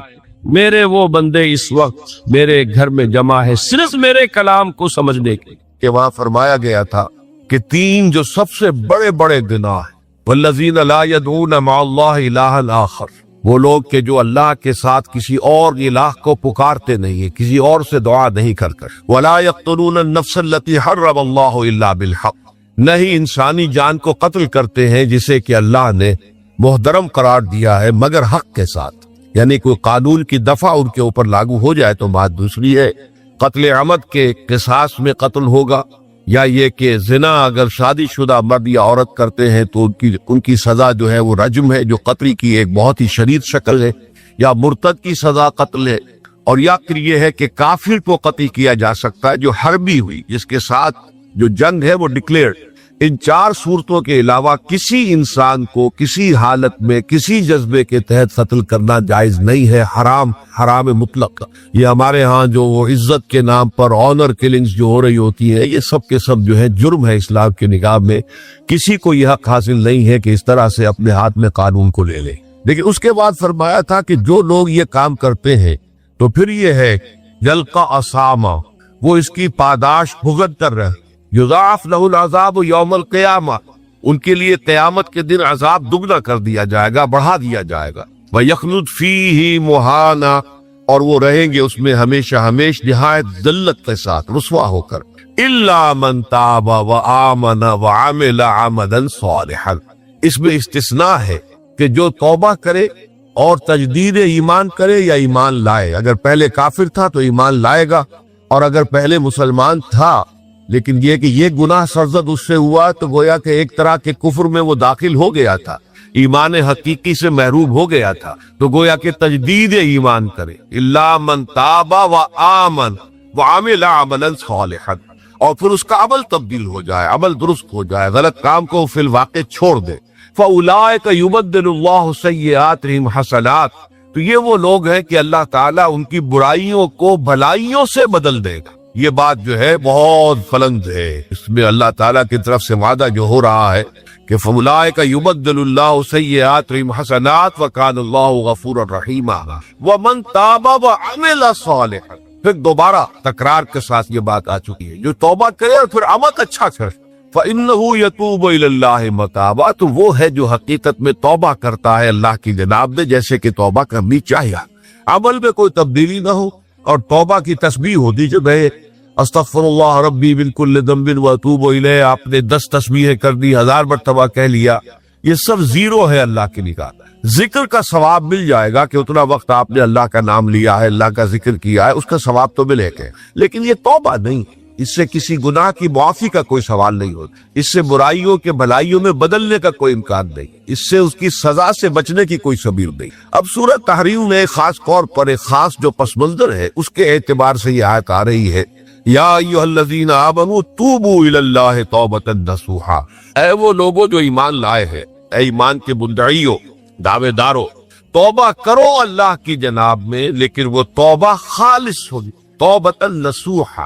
میرے وہ بندے اس وقت میرے گھر میں جمع ہے صرف میرے کلام کو سمجھنے کے. کہ وہاں فرمایا گیا تھا کہ 3 جو سب سے بڑے بڑے گناہ ہیں، والذین لا یدعون مع اللہ الہا آخر، وہ لوگ کہ جو اللہ کے ساتھ کسی اور الہ کو پکارتے نہیں ہیں، کسی اور سے دعا نہیں کرتے. ولا یقتلون النفس التي حرم اللہ الا بالحق، نہیں انسانی جان کو قتل کرتے ہیں جسے کہ اللہ نے محترم قرار دیا ہے مگر حق کے ساتھ. یعنی کوئی قانون کی دفعہ ان کے اوپر لاگو ہو جائے تو بات دوسری ہے. قتل عمد کے قصاص میں قتل ہوگا، یا یہ کہ زنا اگر شادی شدہ مرد یا عورت کرتے ہیں تو ان کی سزا جو ہے وہ رجم ہے، جو قتل کی ایک بہت ہی شدید شکل ہے. یا مرتد کی سزا قتل ہے. اور یا پھر یہ ہے کہ کافر کو قتل کیا جا سکتا ہے جو حربی ہوئی، جس کے ساتھ جو جنگ ہے وہ ڈکلیئرڈ. ان 4 صورتوں کے علاوہ کسی انسان کو کسی حالت میں کسی جذبے کے تحت قتل کرنا جائز نہیں ہے. حرام مطلق. یہ ہمارے ہاں جو وہ عزت کے نام پر آنر کلنگز جو ہو رہی ہوتی ہیں، یہ سب کے سب جو ہے جرم ہے اسلام کے نگاہ میں. کسی کو یہ حق حاصل نہیں ہے کہ اس طرح سے اپنے ہاتھ میں قانون کو لے لے. لیکن اس کے بعد فرمایا تھا کہ جو لوگ یہ کام کرتے ہیں تو پھر یہ ہے یلقا اسامہ، وہ اس کی پاداش بھگت کر رہے. یضاعف لہ العذاب یوم القیامہ، ان کے لیے قیامت کے دن عذاب دگنا کر دیا جائے گا، بڑھا دیا جائے گا. وَيَخْلُدْ فِيهِ مُهَانًا، اور وہ رہیں گے اس میں ہمیشہ نہایت ذلت کے ساتھ رسوا ہو کر. إِلَّا مَنْ تَابَ وَآمَنَ وَعَمِلَ عَمَلًا صَالِحًا، اس میں استثناء ہے کہ جو توبہ کرے اور تجدید ایمان کرے یا ایمان لائے. اگر پہلے کافر تھا تو ایمان لائے گا، اور اگر پہلے مسلمان تھا لیکن یہ کہ یہ گناہ سرزد اس سے ہوا تو گویا کہ ایک طرح کے کفر میں وہ داخل ہو گیا تھا، ایمان حقیقی سے محروم ہو گیا تھا، تو گویا کہ تجدید ایمان کرے. الا من تاب وآمن وعمل عملا صالحا، اور پھر اس کا عمل تبدیل ہو جائے، عمل درست ہو جائے، غلط کام کو فی الواقع چھوڑ دے. فاولئک یبدل اللہ سیئاتہم حسنات، تو یہ وہ لوگ ہیں کہ اللہ تعالیٰ ان کی برائیوں کو بھلائیوں سے بدل دے گا. یہ بات جو ہے بہت بلند ہے، اس میں اللہ تعالیٰ کی طرف سے وعدہ جو ہو رہا ہے کہ فَأُولَٰئِكَ يُبَدِّلُ اللَّهُ سَيِّئَاتِهِمْ حَسَنَاتٍ وَكَانَ اللَّهُ غَفُورًا رَحِيمًا وَمَن تَابَ وَعَمِلَ صَالِحًا. پھر دوبارہ تکرار کے ساتھ یہ بات آ چکی ہے، جو توبہ کرے اور پھر عمل اچھا کرے. فَإِنَّهُ يَتُوبُ إِلَى اللَّهِ مَتَابًا، تو وہ ہے جو حقیقت میں توبہ کرتا ہے اللہ کی جناب میں جیسے کہ توبہ کرنی چاہیے، عمل میں کوئی تبدیلی نہ ہو. اور توبہ کی تسبیح ہوتی جو ہے استغفر اللہ ربی من کل ذنب واتوب الیہ، آپ نے 10 تسبیحیں کر دی، 1000 مرتبہ کہہ لیا، یہ سب زیرو ہے اللہ کی نگاہ میں. ذکر کا ثواب مل جائے گا کہ اتنا وقت آپ نے اللہ کا نام لیا ہے، اللہ کا ذکر کیا ہے، اس کا ثواب تو ملے گا، لیکن یہ توبہ نہیں. اس سے کسی گناہ کی معافی کا کوئی سوال نہیں ہوتا، اس سے برائیوں کے بھلائیوں میں بدلنے کا کوئی امکان نہیں، اس سے اس کی سزا سے بچنے کی کوئی سبیل نہیں۔ اب سورہ تحریم میں خاص طور پر ایک خاص جو پس منظر ہے اس کے اعتبار سے یہ آیت آ رہی ہے، یا ایھا الذین آمنوا توبوا الی اللہ توبۃ نصوحا، اے وہ لوگوں جو ایمان لائے ہیں، اے ایمان کے مدعیوں، دعوے داروں، توبہ کرو اللہ کی جناب میں، لیکن وہ توبہ خالص ہوگی، توبۃ نصوحا۔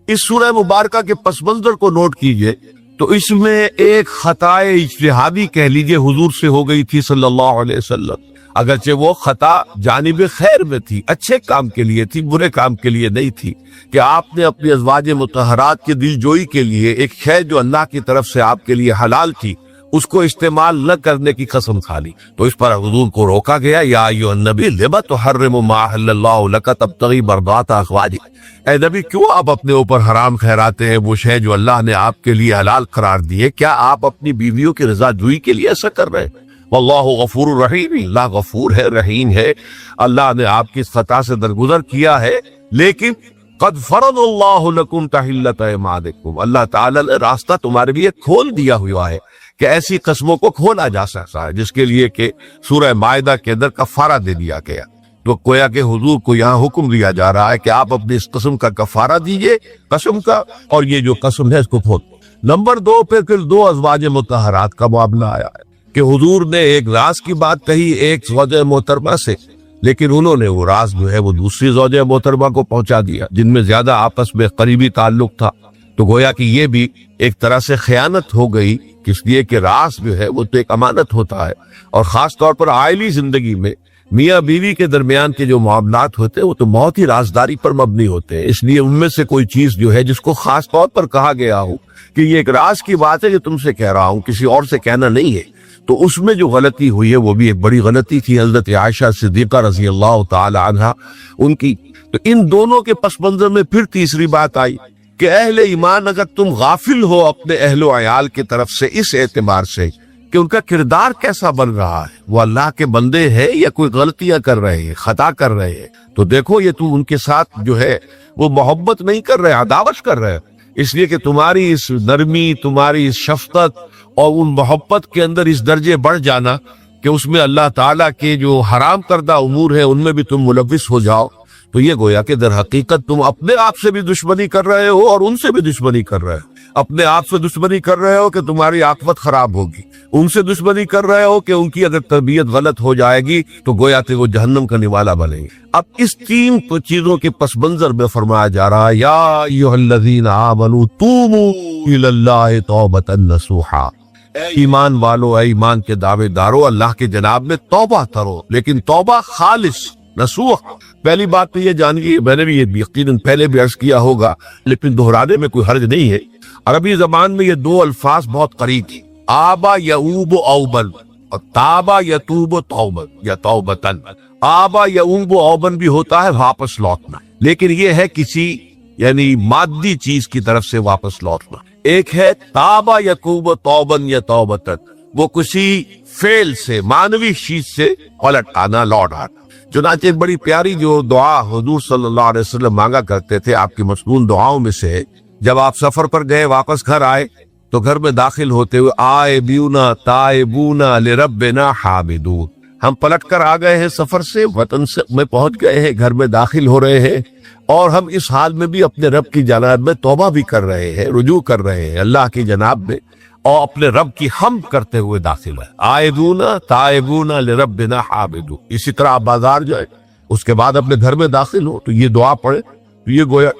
اس سورہ مبارکہ کے پس منظر کو نوٹ کیجئے تو اس میں ایک خطائے اجتہادی کہہ لیجئے حضور سے ہو گئی تھی صلی اللہ علیہ وسلم، اگرچہ وہ خطا جانب خیر میں تھی، اچھے کام کے لیے تھی، برے کام کے لیے نہیں تھی، کہ آپ نے اپنی ازواج مطہرات کی دل جوئی کے لیے ایک شے جو اللہ کی طرف سے آپ کے لیے حلال تھی اس کو استعمال نہ کرنے کی قسم کھا لی، تو اس پر حضور کو روکا گیا، یا ایھا النبی لم تحرم ما احل اللہ لک تبتغی مرضات ازواجک، اے نبی کیوں آپ اپنے اوپر حرام ٹھہراتے ہیں وہ شے جو اللہ نے آپ کے لیے حلال قرار دی ہے؟ کیا آپ اپنی بیویوں کی رضا جوئی کے لیے ایسا کر رہے ہیں؟ واللہ غفور الرحیم، اللہ غفور ہے، رحیم ہے، اللہ نے آپ کی خطا سے درگزر کیا ہے، لیکن قد فرض اللہ لکم تحلۃ ایمانکم، اللہ تعالی نے راستہ تمہارے لیے کھول دیا ہوا ہے کہ ایسی قسموں کو کھولا جا سکتا ہے، جس کے لیے کہ سورہ مائدہ کے اندر کفارہ دے دیا گیا۔ تو گویا کہ حضور کو یہاں حکم دیا جا رہا ہے کہ آپ اپنی اس قسم کا کفارہ دیجئے، قسم کا، اور یہ جو قسم ہے اس کو کھول۔ نمبر 2 پھر دو ازواج مطہرات کا معاملہ آیا ہے کہ حضور نے ایک راز کی بات کہی ایک زوجہ محترمہ سے، لیکن انہوں نے وہ راز جو ہے وہ دوسری زوجہ محترمہ کو پہنچا دیا جن میں زیادہ آپس میں قریبی تعلق تھا، تو گویا کہ یہ بھی ایک طرح سے خیانت ہو گئی، اس لیے کہ راز جو ہے وہ تو ایک امانت ہوتا ہے، اور خاص طور پر عائلی زندگی میں میاں بیوی کے درمیان کے جو معاملات ہوتے ہیں وہ تو بہت ہی رازداری پر مبنی ہوتے ہیں، اس لیے ان میں سے کوئی چیز جو ہے جس کو خاص طور پر کہا گیا ہو کہ یہ ایک راز کی بات ہے جو تم سے کہہ رہا ہوں، کسی اور سے کہنا نہیں ہے، تو اس میں جو غلطی ہوئی ہے وہ بھی ایک بڑی غلطی تھی حضرت عائشہ صدیقہ رضی اللہ تعالی عنہا ان کی۔ تو ان دونوں کے پس منظر میں پھر تیسری بات آئی کہ اہل ایمان اگر تم غافل ہو اپنے اہل و عیال کی طرف سے اس اعتبار سے کہ ان کا کردار کیسا بن رہا ہے، وہ اللہ کے بندے ہیں یا کوئی غلطیاں کر رہے ہیں، خطا کر رہے ہیں، تو دیکھو یہ تم ان کے ساتھ جو ہے وہ محبت نہیں کر رہے، عداوت کر رہے، اس لیے کہ تمہاری اس نرمی، تمہاری اس شفقت اور ان محبت کے اندر اس درجے بڑھ جانا کہ اس میں اللہ تعالیٰ کے جو حرام کردہ امور ہیں ان میں بھی تم ملوث ہو جاؤ، تو یہ گویا کہ در حقیقت تم اپنے آپ سے بھی دشمنی کر رہے ہو اور ان سے بھی دشمنی کر رہے ہو۔ اپنے آپ سے دشمنی کر رہے ہو کہ تمہاری عاقبت خراب ہوگی، ان سے دشمنی کر رہے ہو کہ ان کی اگر تربیت غلط ہو جائے گی تو گویا کہ وہ جہنم کا نوالا بنے گی۔ اب اس تین چیزوں کے پس منظر میں فرمایا جا رہا ہے، یا ایھا الذین آمنوا توبوا الی اللہ توبۃ نصوحا، اے ایمان والو، اے ایمان کے دعوے دارو، اللہ کے جناب میں توبہ کرو، لیکن توبہ خالص نصوح۔ پہلی بات تو یہ جانیے، میں نے بھی یہ یقیناً پہلے بھی عرض کیا ہوگا لیکن دہرانے میں کوئی حرج نہیں ہے، عربی زبان میں یہ دو الفاظ بہت قریب ہیں، آبا یعوب اوبن اور تابا یتوب توبن یا توبتن۔ آبا یعوب اوبن بھی ہوتا ہے واپس لوٹنا، لیکن یہ ہے کسی یعنی مادی چیز کی طرف سے واپس لوٹنا۔ ایک ہے تابا یتوب توبن یا توبتن، وہ کسی فعل سے، معنوی چیز سے پلٹ آنا، لوٹ آنا۔ چنانچہ ایک بڑی پیاری جو دعا حضور صلی اللہ علیہ وسلم مانگا کرتے تھے، آپ کی مصنون دعاؤں میں سے جب آپ سفر پر گئے واپس گھر آئے تو گھر میں داخل ہوتے ہوئے آئبونا تائبونا لربنا حامدون، ہم پلٹ کر آ گئے ہیں سفر سے، وطن سے میں پہنچ گئے ہیں، گھر میں داخل ہو رہے ہیں اور ہم اس حال میں بھی اپنے رب کی جناب میں توبہ بھی کر رہے ہیں، رجوع کر رہے ہیں اللہ کی جناب میں، اور اپنے رب کی حمد کرتے ہوئے داخل ہے۔ آئبونا تائبونا لربنا حامدون۔ اسی طرح آپ بازار جائیں، اس کے بعد اپنے گھر میں داخل ہو تو یہ دعا پڑھے، تو یہ گویا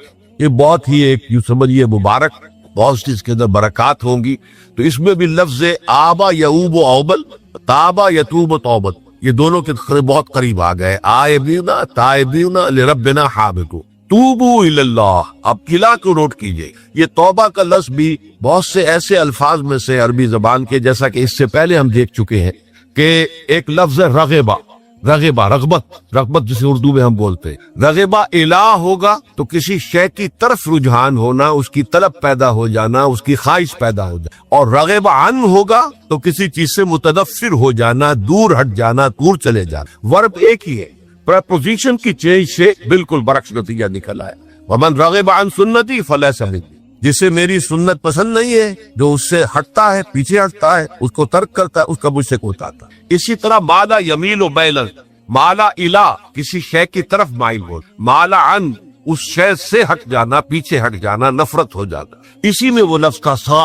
یہ بہت ہی ایک یوں سمجھیے مبارک، بہت سی اس کے اندر برکات ہوں گی۔ تو اس میں بھی لفظ آبا یعوب اوبل، تابا یتوب توبت، یہ دونوں کے بہت قریب آ گئے، آئبونا تائبونا لربنا حامدون، توبو الی اللہ۔ اب قلعہ کو نوٹ کیجئے، یہ توبہ کا لفظ بھی بہت سے ایسے الفاظ میں سے عربی زبان کے، جیسا کہ اس سے پہلے ہم دیکھ چکے ہیں کہ ایک لفظ رغبہ، رغبہ رغبت جسے اردو میں ہم بولتے ہیں، رغبہ الہ ہوگا تو کسی شے کی طرف رجحان ہونا، اس کی طلب پیدا ہو جانا، اس کی خواہش پیدا ہو جانا، اور رغبہ عن ہوگا تو کسی چیز سے متنفر ہو جانا، دور ہٹ جانا، دور چلے جانا۔ ورب ایک ہی ہے، پریپوزیشن کی چینج سے بالکل برعکس نتیجہ نکل آیا۔ ومن رغب عن سنتی فلیس منی، جسے میری سنت پسند نہیں ہے، جو اس سے ہٹتا ہے، پیچھے ہٹتا ہے، اس کو ترک کرتا ہے، اس کا مجھ سے کوتا آتا ہے۔ اسی طرح مالا یمیل و میلن، مالا الا کسی شے کی طرف مائل ہو، مالا عن اس شے سے ہٹ جانا، پیچھے ہٹ جانا، نفرت ہو جانا۔ اسی میں وہ لفظ کا سا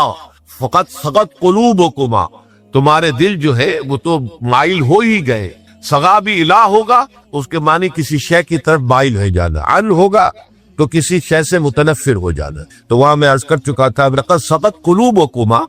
فقط سقط قلوبکما، تمہارے دل جو ہے وہ تو مائل ہو ہی گئے۔ سغا بھی الہ ہوگا، اس کے معنی کسی شے کی طرف مائل ہو جانا، عن ہوگا تو کسی شے سے متنفر ہو جانا۔ تو وہاں میں عرض کر چکا تھا لقد سقط قلوبکما،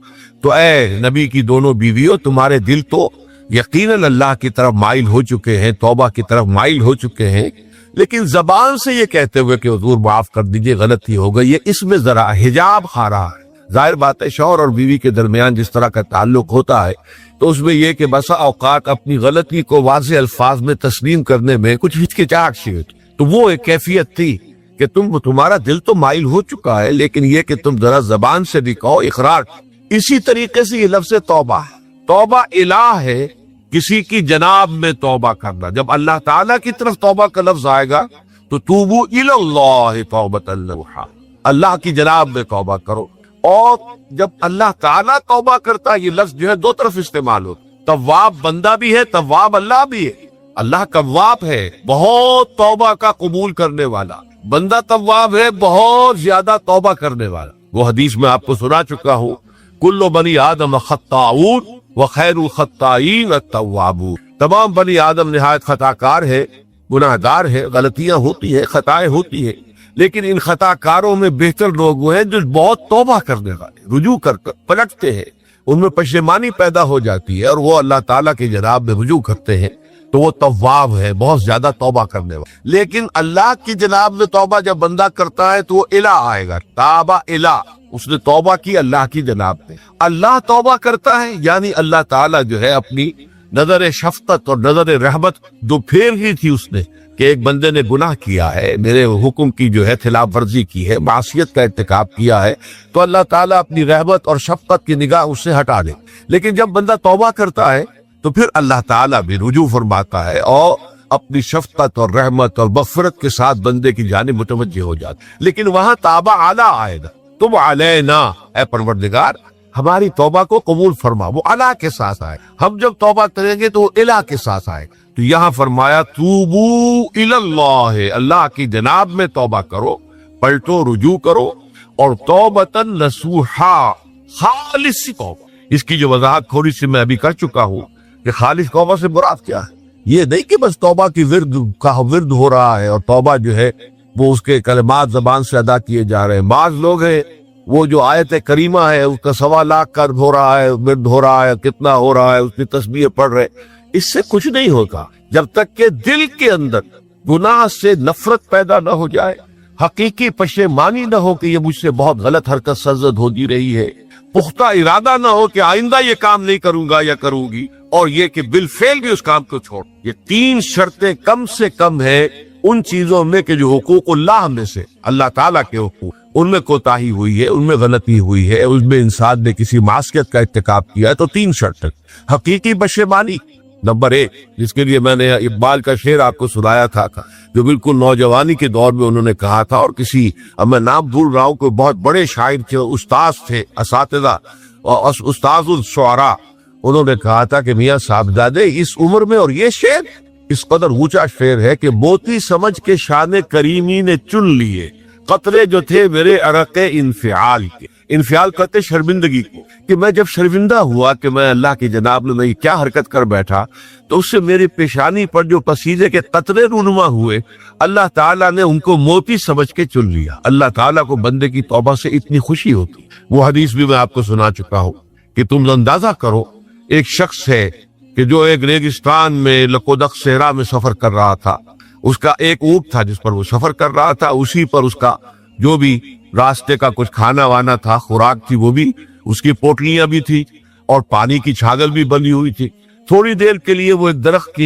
تو اے نبی کی دونوں بیویوں، تمہارے دل تو یقیناً اللہ کی طرف مائل ہو چکے ہیں، توبہ کی طرف مائل ہو چکے ہیں، لیکن زبان سے یہ کہتے ہوئے کہ حضور معاف کر دیجئے غلطی ہو گئی، یہ اس میں ذرا حجاب خا رہا ہے۔ ظاہر بات ہے شوہر اور بیوی کے درمیان جس طرح کا تعلق ہوتا ہے تو اس میں یہ کہ بسا اوقات اپنی غلطی کو واضح الفاظ میں تسلیم کرنے میں کچھ ہچکچاہٹ سی ہوتی، تو وہ ایک کیفیت تھی کہ تمہارا دل تو مائل ہو چکا ہے، لیکن یہ کہ تم ذرا زبان سے بھی کہو، اقرار۔ اسی طریقے سے یہ لفظ توبہ ہے، توبہ الہ ہے، کسی کی جناب میں توبہ کرنا۔ جب اللہ تعالیٰ کی طرف توبہ کا لفظ آئے گا تو توبو الی اللہ توبۃ نصوحا، اللہ کی جناب میں توبہ کرو۔ اور جب اللہ تعالیٰ توبہ کرتا ہے، یہ لفظ جو ہے دو طرف استعمال ہوتا ہے، تواب بندہ بھی ہے، تواب اللہ بھی ہے۔ اللہ تواب ہے، بہت توبہ کا قبول کرنے والا، بندہ تواب ہے، بہت زیادہ توبہ کرنے والا۔ وہ حدیث میں آپ کو سنا چکا ہوں، کل بنی آدم خطاؤون وخیر الخطائین التوابون، تمام بنی آدم نہایت خطا کار ہے، گناہ گار ہے، غلطیاں ہوتی ہیں، خطائیں ہوتی ہیں، لیکن ان خطا کاروں میں بہتر لوگ وہ ہیں جو بہت توبہ کرنے والے، رجوع کر پلٹتے ہیں، ان میں پشیمانی پیدا ہو جاتی ہے اور وہ اللہ تعالیٰ کی جناب میں رجوع کرتے ہیں، تو وہ تواب ہے، بہت زیادہ توبہ کرنے والا۔ لیکن اللہ کی جناب میں توبہ جب بندہ کرتا ہے تو وہ الہ آئے گا، تابہ الہ، اس نے توبہ کی اللہ کی جناب میں۔ اللہ توبہ کرتا ہے یعنی اللہ تعالیٰ جو ہے اپنی نظر شفقت اور نظر رحمت جو پھیر ہی تھی اس نے کہ ایک بندے نے گناہ کیا ہے، میرے حکم کی جو ہے خلاف ورزی کی ہے، معصیت کا ارتکاب کیا ہے، تو اللہ تعالیٰ اپنی رحمت اور شفقت کی نگاہ اس سے ہٹا دے۔ لیکن جب بندہ توبہ کرتا ہے تو پھر اللہ تعالیٰ بھی رجوع فرماتا ہے اور اپنی شفقت اور رحمت اور مغفرت کے ساتھ بندے کی جانب متوجہ ہو جاتا ہے۔ لیکن وہاں تابہ اعلیٰ آئے گا، تم علینا، اے پروردگار ہماری توبہ کو قبول فرما، وہ اللہ کے ساتھ آئے۔ ہم جب توبہ کریں گے تو وہ الہ کے ساتھ آئے۔ تو یہاں فرمایا توبو الی اللہ، اللہ کی جناب میں توبہ کرو، پلٹو، رجوع کرو، اور توبۃ نصوحا، خالص توبہ۔ اس کی جو وضاحت تھوڑی سی میں ابھی کر چکا ہوں کہ خالص توبہ سے مراد کیا ہے۔ یہ نہیں کہ بس توبہ کی ورد ہو رہا ہے اور توبہ جو ہے وہ اس کے کلمات زبان سے ادا کیے جا رہے ہیں۔ بعض لوگ ہیں وہ جو آیت کریمہ ہے اس کا 1.25 لاکھ قرض ہو رہا ہے، ورد ہو رہا ہے، کتنا ہو رہا ہے، اس کی تسبیح پڑھ رہے، اس سے کچھ نہیں ہوگا جب تک کہ دل کے اندر گناہ سے نفرت پیدا نہ ہو جائے، حقیقی پشیمانی نہ ہو کہ یہ مجھ سے بہت غلط حرکت سرزد ہوتی رہی ہے، پختہ ارادہ نہ ہو کہ آئندہ یہ کام نہیں کروں گا یا کروں گی، اور یہ کہ بالفعل بھی اس کام کو چھوڑ۔ یہ 3 شرطیں کم سے کم ہے ان چیزوں میں کہ جو حقوق اللہ میں سے، اللہ تعالیٰ کے حقوق، ان میں کوتاہی ہوئی ہے، ان میں غلطی ہوئی ہے، اس میں انسان نے کسی معصیت کا ارتکاب کیا ہے، تو 3 شرط۔ حقیقی پشیمانی نمبر 1، جس کے لیے میں نے اقبال کا شعر آپ کو سنایا تھا جو بالکل نوجوانی کے دور میں انہوں نے کہا تھا، اور کسی اب میں نام بھول رہا ہوں، کوئی بہت بڑے شاعر تھے، استاذ تھے، اساتذہ اور استاذ الشعراء، انہوں نے کہا تھا کہ میاں صاحبزادے اس عمر میں، اور یہ شعر اس قدر اونچا شعر ہے کہ موتی سمجھ کے شان کریمی نے چن لیے قطرے جو تھے میرے عرق انفعال کے۔ انفعال کرتے شرمندگی کو، کہ میں جب شرمندہ ہوا کہ میں اللہ کی جناب میں کیا حرکت کر بیٹھا، تو اس سے میری پیشانی پر جو پسینے کے قطرے رونما ہوئے، اللہ تعالیٰ نے ان کو موتی سمجھ کے چن لیا۔ اللہ تعالیٰ کو بندے کی توبہ سے اتنی خوشی ہوتی۔ وہ حدیث بھی میں آپ کو سنا چکا ہوں کہ تم اندازہ کرو، ایک شخص ہے کہ جو ایک ریگستان میں لقودق صحرا میں سفر کر رہا تھا، اس کا ایک اونٹ تھا جس پر وہ سفر کر رہا تھا، اسی پر اس کا جو بھی راستے کا کچھ کھانا وانا تھا، خوراک تھی، وہ بھی اس کی پوٹلیاں بھی تھی اور پانی کی چھاگل بھی بنی ہوئی تھی۔ تھوڑی دیر کے لیے وہ ایک درخت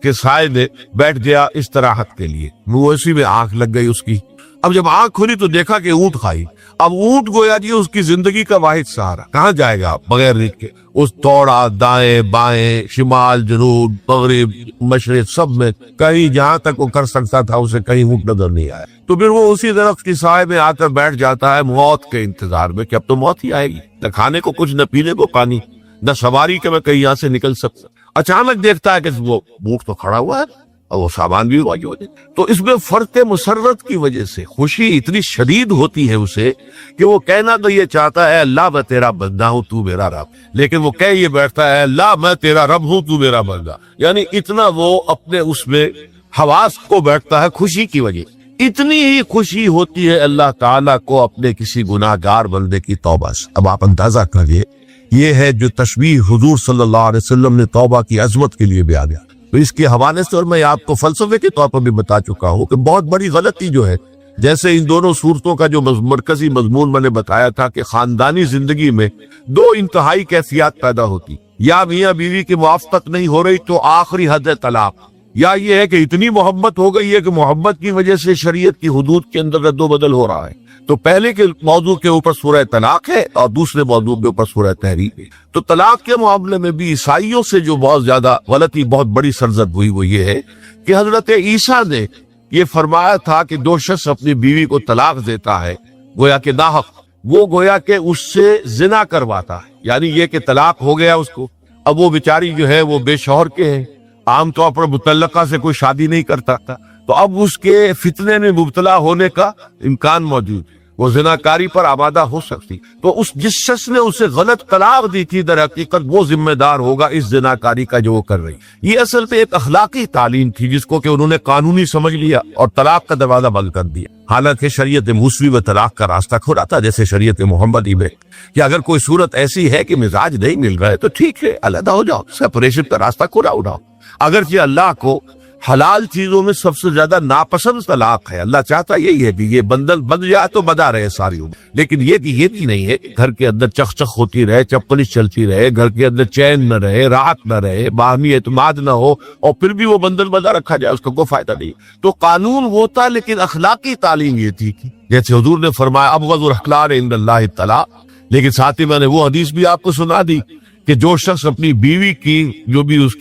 کے سائے میں بیٹھ گیا استراحت کے لیے، مویشی میں آنکھ لگ گئی اس کی، اب جب آنکھ کھلی تو دیکھا کہ اونٹ کھائی. اب اونٹ گویا جی اس کی زندگی کا واحد سہارا. کہاں جائے گا بغیر ریت کے؟ اس دوڑا دائیں بائیں شمال جنوب مغرب مشرق سب میں، کہیں جہاں تک وہ کر سکتا تھا اسے کہیں اونٹ نظر نہیں آیا. تو پھر وہ اسی درخت کی سائے میں آ کر بیٹھ جاتا ہے موت کے انتظار میں کہ اب تو موت ہی آئے گی، نہ کھانے کو کچھ، نہ پینے کو پانی، نہ سواری کہ میں کہیں یہاں سے نکل سکتا. اچانک دیکھتا ہے کہ وہ اونٹ تو کھڑا ہوا ہے اور وہ سامان بھی واجب ہو جائے. تو اس میں فرق مسرت کی وجہ سے خوشی اتنی شدید ہوتی ہے اسے کہ وہ کہنا تو یہ چاہتا ہے اللہ میں تیرا بندہ ہوں تو میرا رب، لیکن وہ کہہ یہ بیٹھتا ہے اللہ میں تیرا رب ہوں تو میرا بندہ. یعنی اتنا وہ اپنے اس میں حواس کو بیٹھتا ہے خوشی کی وجہ. اتنی ہی خوشی ہوتی ہے اللہ تعالیٰ کو اپنے کسی گناہ گار بندے کی توبہ سے. اب آپ اندازہ کریے، یہ ہے جو تشبیہ حضور صلی اللہ علیہ وسلم نے توبہ کی عظمت کے لیے بیان کیا. تو اس کے حوالے سے اور میں آپ کو فلسفے کے طور پر بھی بتا چکا ہوں کہ بہت بڑی غلطی جو ہے، جیسے ان دونوں صورتوں کا جو مرکزی مضمون میں نے بتایا تھا کہ خاندانی زندگی میں دو انتہائی کیفیات پیدا ہوتی، یا میاں بیوی کی موافقت نہیں ہو رہی تو آخری حد ہے طلاق، یا یہ ہے کہ اتنی محبت ہو گئی ہے کہ محبت کی وجہ سے شریعت کی حدود کے اندر رد و بدل ہو رہا ہے. تو پہلے کے موضوع کے اوپر سورہ طلاق ہے اور دوسرے موضوع کے اوپر سورہ تحریم ہے. تو طلاق کے معاملے میں بھی عیسائیوں سے جو بہت زیادہ غلطی، بہت بڑی سرزد ہوئی، وہ یہ ہے کہ حضرت عیسیٰ نے یہ فرمایا تھا کہ جو شخص اپنی بیوی کو طلاق دیتا ہے گویا کہ ناحق، وہ گویا کہ اس سے زنا کرواتا ہے. یعنی یہ کہ طلاق ہو گیا اس کو، اب وہ بیچاری جو ہے وہ بے شوہر کے ہے، عام طور پر متعلقہ سے کوئی شادی نہیں کرتا تھا، تو اب اس کے فتنے میں مبتلا ہونے کا امکان موجود، وہ زناکاری پر آمادہ ہو سکتی. تو اس جس شخص نے اسے غلط طلاق دی تھی در حقیقت وہ ذمہ دار ہوگا اس زناکاری کا جو وہ کر رہی. یہ اصل پہ ایک اخلاقی تعلیم تھی جس کو کہ انہوں نے قانونی سمجھ لیا اور طلاق کا دروازہ بند کر دیا. حالانکہ شریعت موسوی و طلاق کا راستہ کھلا تھا، جیسے شریعت محمدی میں کہ اگر کوئی صورت ایسی ہے کہ مزاج نہیں مل رہا ہے تو ٹھیک ہے علیحدہ ہو جاؤ، سیپریشن کا راستہ کھلا اٹھاؤ. اگرچہ اللہ کو حلال چیزوں میں سب سے زیادہ ناپسند طلاق ہے، اللہ چاہتا یہی ہے کہ یہ بندل بند جائے تو بدا رہے ساری عمر، لیکن یہ بھی نہیں ہے کہ گھر کے اندر چخ چخ ہوتی رہے، چپلش چلتی رہے، گھر کے اندر چین نہ رہے، راحت نہ رہے، باہمی اعتماد نہ ہو اور پھر بھی وہ بندل بدا رکھا جائے، اس کا کوئی فائدہ نہیں. تو قانون وہ تھا لیکن اخلاقی تعلیم یہ تھی کہ جیسے حضور نے فرمایا ابغض الاحلال عند اللہ الطلاق، لیکن ساتھ ہی میں نے وہ حدیث بھی آپ کو سنا دی کہ جو شخص اپنی بیوی کی جو بھی اس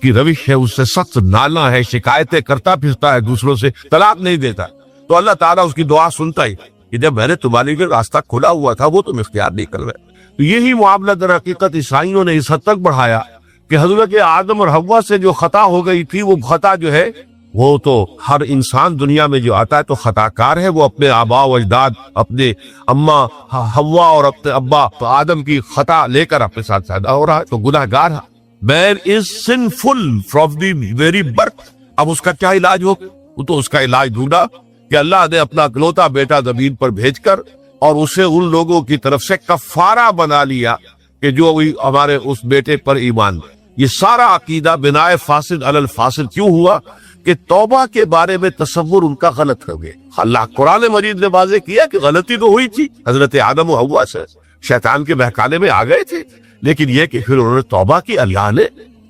کی روش ہے اس سے سخت نالا ہے، شکایتیں کرتا پھرتا ہے دوسروں سے، طلاق نہیں دیتا، تو اللہ تعالیٰ اس کی دعا سنتا ہی کہ جب میں نے تمہارے لیے راستہ کھلا ہوا تھا وہ تم اختیار نہیں کر رہے. تو یہی معاملہ در حقیقت عیسائیوں نے اس حد تک بڑھایا کہ حضرت آدم اور حوا سے جو خطا ہو گئی تھی وہ خطا جو ہے وہ تو ہر انسان دنیا میں جو آتا ہے تو خطا کار ہے، وہ اپنے آباء و اجداد، اپنے اماں حوا اور اپنے ابا آدم کی خطا لے کر اپنے ساتھ پیدا ہو رہا ہے، تو گناہ گار ہے. Man is sinful from the very birth. اب اس کا کیا علاج ہو؟ وہ تو اس کا علاج ڈھونڈا کہ اللہ نے اپنا اکلوتا بیٹا زمین پر بھیج کر اور اسے ان لوگوں کی طرف سے کفارہ بنا لیا کہ جو ہمارے اس بیٹے پر ایمان. یہ سارا عقیدہ بنائے فاسد علی الفاسد کیوں ہوا کہ توبہ کے بارے میں تصور ان کا غلط ہو گیا. اللہ قرآن مجید نے واضح کیا کہ غلطی تو ہوئی تھی، حضرت آدم و حوا سے شیطان کے بہکانے میں آ گئے تھے، لیکن یہ کہ پھر انہوں نے توبہ کی، اللہ نے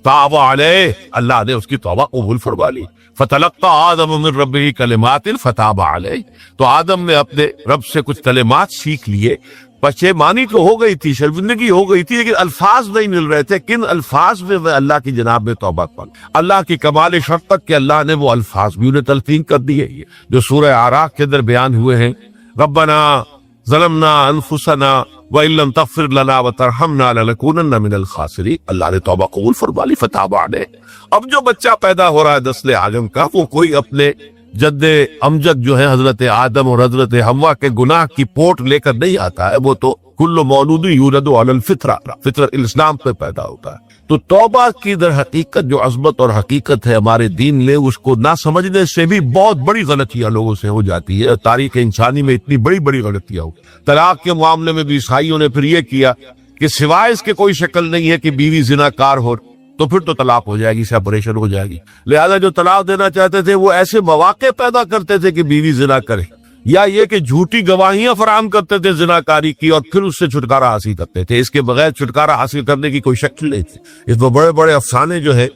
تاب علیہ، اللہ نے اس کی توبہ قبول فرما لی. فتلقى آدم من ربہ کلمات فتاب علیہ، تو آدم نے اپنے رب سے کچھ کلمات سیکھ لیے، پشیمانی تو ہو گئی تھی، شرمندگی ہو گئی تھی، لیکن الفاظ نہیں مل رہے تھے. کن الفاظ میں وہ اللہ کی جناب میں توبہ پڑ، اللہ کی کمال شفقت کے اللہ نے وہ الفاظ بھی انہیں تلقین کر دیے جو سورہ اعراف کے اندر بیان ہوئے ہیں. ربنا ظلمنا انفسنا وان لم تغفر لنا وترحمنا لنکونن من الخاسرین، اللہ نے توبہ قبول فرما لی، فتاب علیہ. اب جو بچہ پیدا ہو رہا ہے نسل آدم کا، وہ کوئی اپنے جد امجد جو ہے حضرت آدم اور حضرت حوا کے گناہ کی پوٹ لے کر نہیں آتا ہے، وہ تو کل مولود یولد علی الفطرہ، فطرت الاسلام پہ پیدا ہوتا ہے. تو توبہ کی در حقیقت جو عظمت اور حقیقت ہے ہمارے دین میں، اس کو نہ سمجھنے سے بھی بہت بڑی غلطیاں لوگوں سے ہو جاتی ہے. تاریخ انسانی میں اتنی بڑی بڑی غلطیاں ہو. طلاق کے معاملے میں بھی عیسائیوں نے پھر یہ کیا کہ سوائے اس کے کوئی شکل نہیں ہے کہ بیوی زنا کار ہو تو پھر تو طلاق ہو جائے گی، سیپریشن ہو جائے گی. لہذا جو طلاق دینا چاہتے تھے وہ ایسے مواقع پیدا کرتے تھے کہ بیوی زنا کرے، یا یہ کہ جھوٹی گواہیاں فراہم کرتے تھے زناکاری کی اور پھر اس سے چھٹکارا حاصل کرتے تھے. اس کے بغیر چھٹکارا حاصل کرنے کی کوئی شکل نہیں تھی. اس میں بڑے بڑے افسانے جو ہے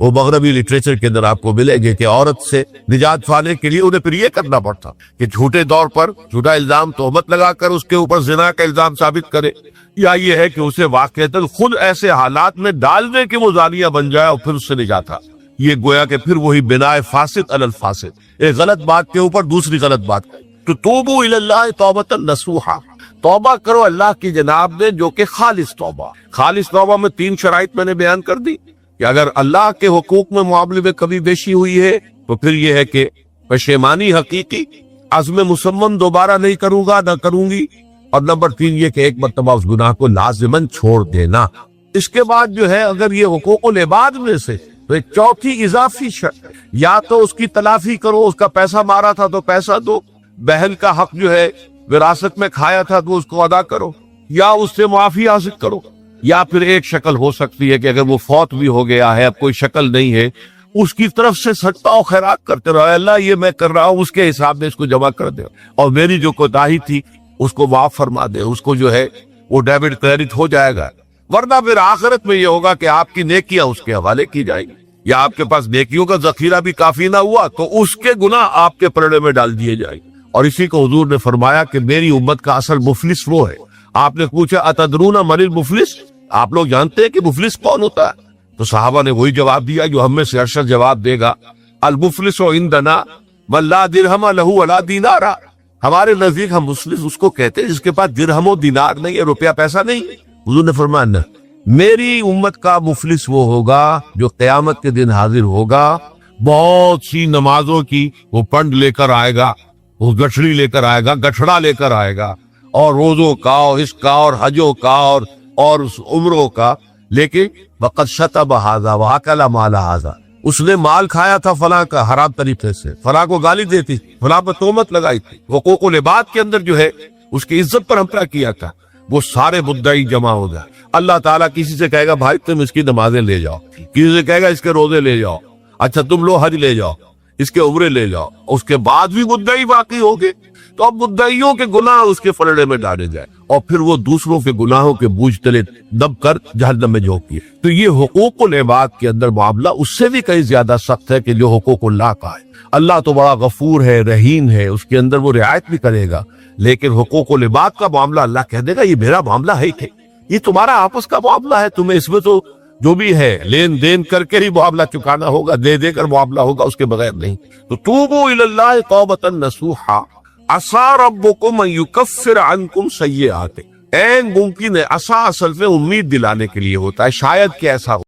وہ مغربی لٹریچر کے اندر آپ کو ملے گے کہ عورت سے نجات پانے کے لیے انہیں پھر یہ کرنا پڑتا کہ جھوٹے طور پر جھوٹا الزام تہمت لگا کر اس کے اوپر زنا کا الزام ثابت کرے، یا یہ ہے کہ اسے واقعتاً خود ایسے حالات میں ڈال دے کہ وہ زانیہ بن جائے اور پھر اس سے نجات حاصل۔ یہ گویا کہ پھر وہی بناء فاسد علی الفاسد، ایک غلط بات کے اوپر دوسری غلط بات۔ تو توبوا الی اللہ توبۃ نصوحا، توبہ کرو اللہ کی جناب میں جو کہ خالص توبہ۔ خالص توبہ میں 3 شرائط میں نے بیان کر دی کہ اگر اللہ کے حقوق میں معاملے میں کبھی بیشی ہوئی ہے تو پھر یہ ہے کہ پشیمانی حقیقی، عزم مصمم دوبارہ نہیں کروں گا نہ کروں گی، اور نمبر 3 یہ کہ ایک مرتبہ اس گناہ کو لازماً چھوڑ دینا۔ اس کے بعد جو ہے اگر یہ حقوق العباد میں سے تو ایک چوتھی اضافی شرط، یا تو اس کی تلافی کرو، اس کا پیسہ مارا تھا تو پیسہ دو، بہن کا حق جو ہے وراثت میں کھایا تھا تو اس کو ادا کرو، یا اس سے معافی حاصل کرو، یا پھر ایک شکل ہو سکتی ہے کہ اگر وہ فوت بھی ہو گیا ہے، اب کوئی شکل نہیں ہے، اس کی طرف سے صدقہ و خیرات کرتے رہو، اللہ یہ میں کر رہا ہوں اس کے حساب میں اس کو جمع کر دے، اور میری جو کوتاہی تھی اس کو معاف فرما دے، اس کو جو ہے وہ ڈیبٹ کریڈٹ ہو جائے گا، ورنہ پھر آخرت میں یہ ہوگا کہ آپ کی نیکیاں اس کے حوالے کی جائیں گی، یا آپ کے پاس نیکیوں کا ذخیرہ بھی کافی نہ ہوا تو اس کے گناہ آپ کے پلڑے میں ڈال دیے جائیں گے۔ اور اسی کو حضور نے فرمایا کہ میری امت کا اصل مفلس وہ ہے۔ آپ نے پوچھا اتدرون من المفلس، آپ لوگ جانتے ہیں کہ مفلس کون ہوتا ہے؟ تو صحابہ نے وہی جواب دیا جو ہم میں سے ارشد جواب دے گا، المفلس عندنا من لا درہم لہ ولا دینار، ہمارے نزدیک ہم مفلس اس کو کہتے ہیں جس کے پاس درہم و دینار نہیں ہے، روپیہ پیسہ نہیں۔ حضور نے فرمایا نہ، میری امت کا مفلس وہ ہوگا جو قیامت کے دن حاضر ہوگا، بہت سی نمازوں کی وہ پنڈ لے کر آئے گا، وہ گٹھڑی لے کر آئے گا، گٹھڑا لے کر آئے گا، اور روزوں کا اور اس کا اور حجوں کا اور عمروں کا، لیکن وقد شتم ھذا واکل مال ھذا، اس نے مال کھایا تھا فلاں کا حرام طریقے سے، فلاں کو گالی دیتی، فلاں پر تہمت لگائی تھی، حقوق العباد کے اندر جو ہے اس کی عزت پر حملہ کیا تھا، وہ سارے مدعی جمع ہو گئے۔ اللہ تعالیٰ کسی سے کہے گا بھائی تم اس کی نمازیں لے جاؤ، کسی سے کہے گا اس کے روزے لے جاؤ، اچھا تم لو حج لے جاؤ، اس کے عمرے لے جاؤ، اس کے بعد بھی مدعی باقی ہوگے تو اب مدعیوں کے گناہ اس کے پلڑے میں ڈالے جائے، اور پھر وہ دوسروں کے گناہوں کے بوجھ تلے دب کر جہنم میں جھونکیے۔ تو یہ حقوق العباد کے اندر معاملہ اس سے بھی کہیں زیادہ سخت ہے کہ جو حقوق اللہ کا ہے۔ اللہ تو بڑا غفور ہے، رحیم ہے، اس کے اندر وہ رعایت بھی کرے گا، لیکن حقوق العباد کا معاملہ اللہ کہہ دے گا یہ میرا معاملہ ہے کہ یہ تمہارا آپس کا معاملہ ہے، تمہیں اس میں تو جو بھی ہے لین دین کر کے ہی معاملہ چکانا ہوگا، دے دے کر معاملہ ہوگا، اس کے بغیر نہیں۔ تو توبوا الی اللہ توبۃ نصوحا عسى ربکم ان یکفر عنکم سیئات، ممکن ہے عسى اصل میں امید دلانے کے لیے ہوتا ہے، شاید کہ ایسا ہو۔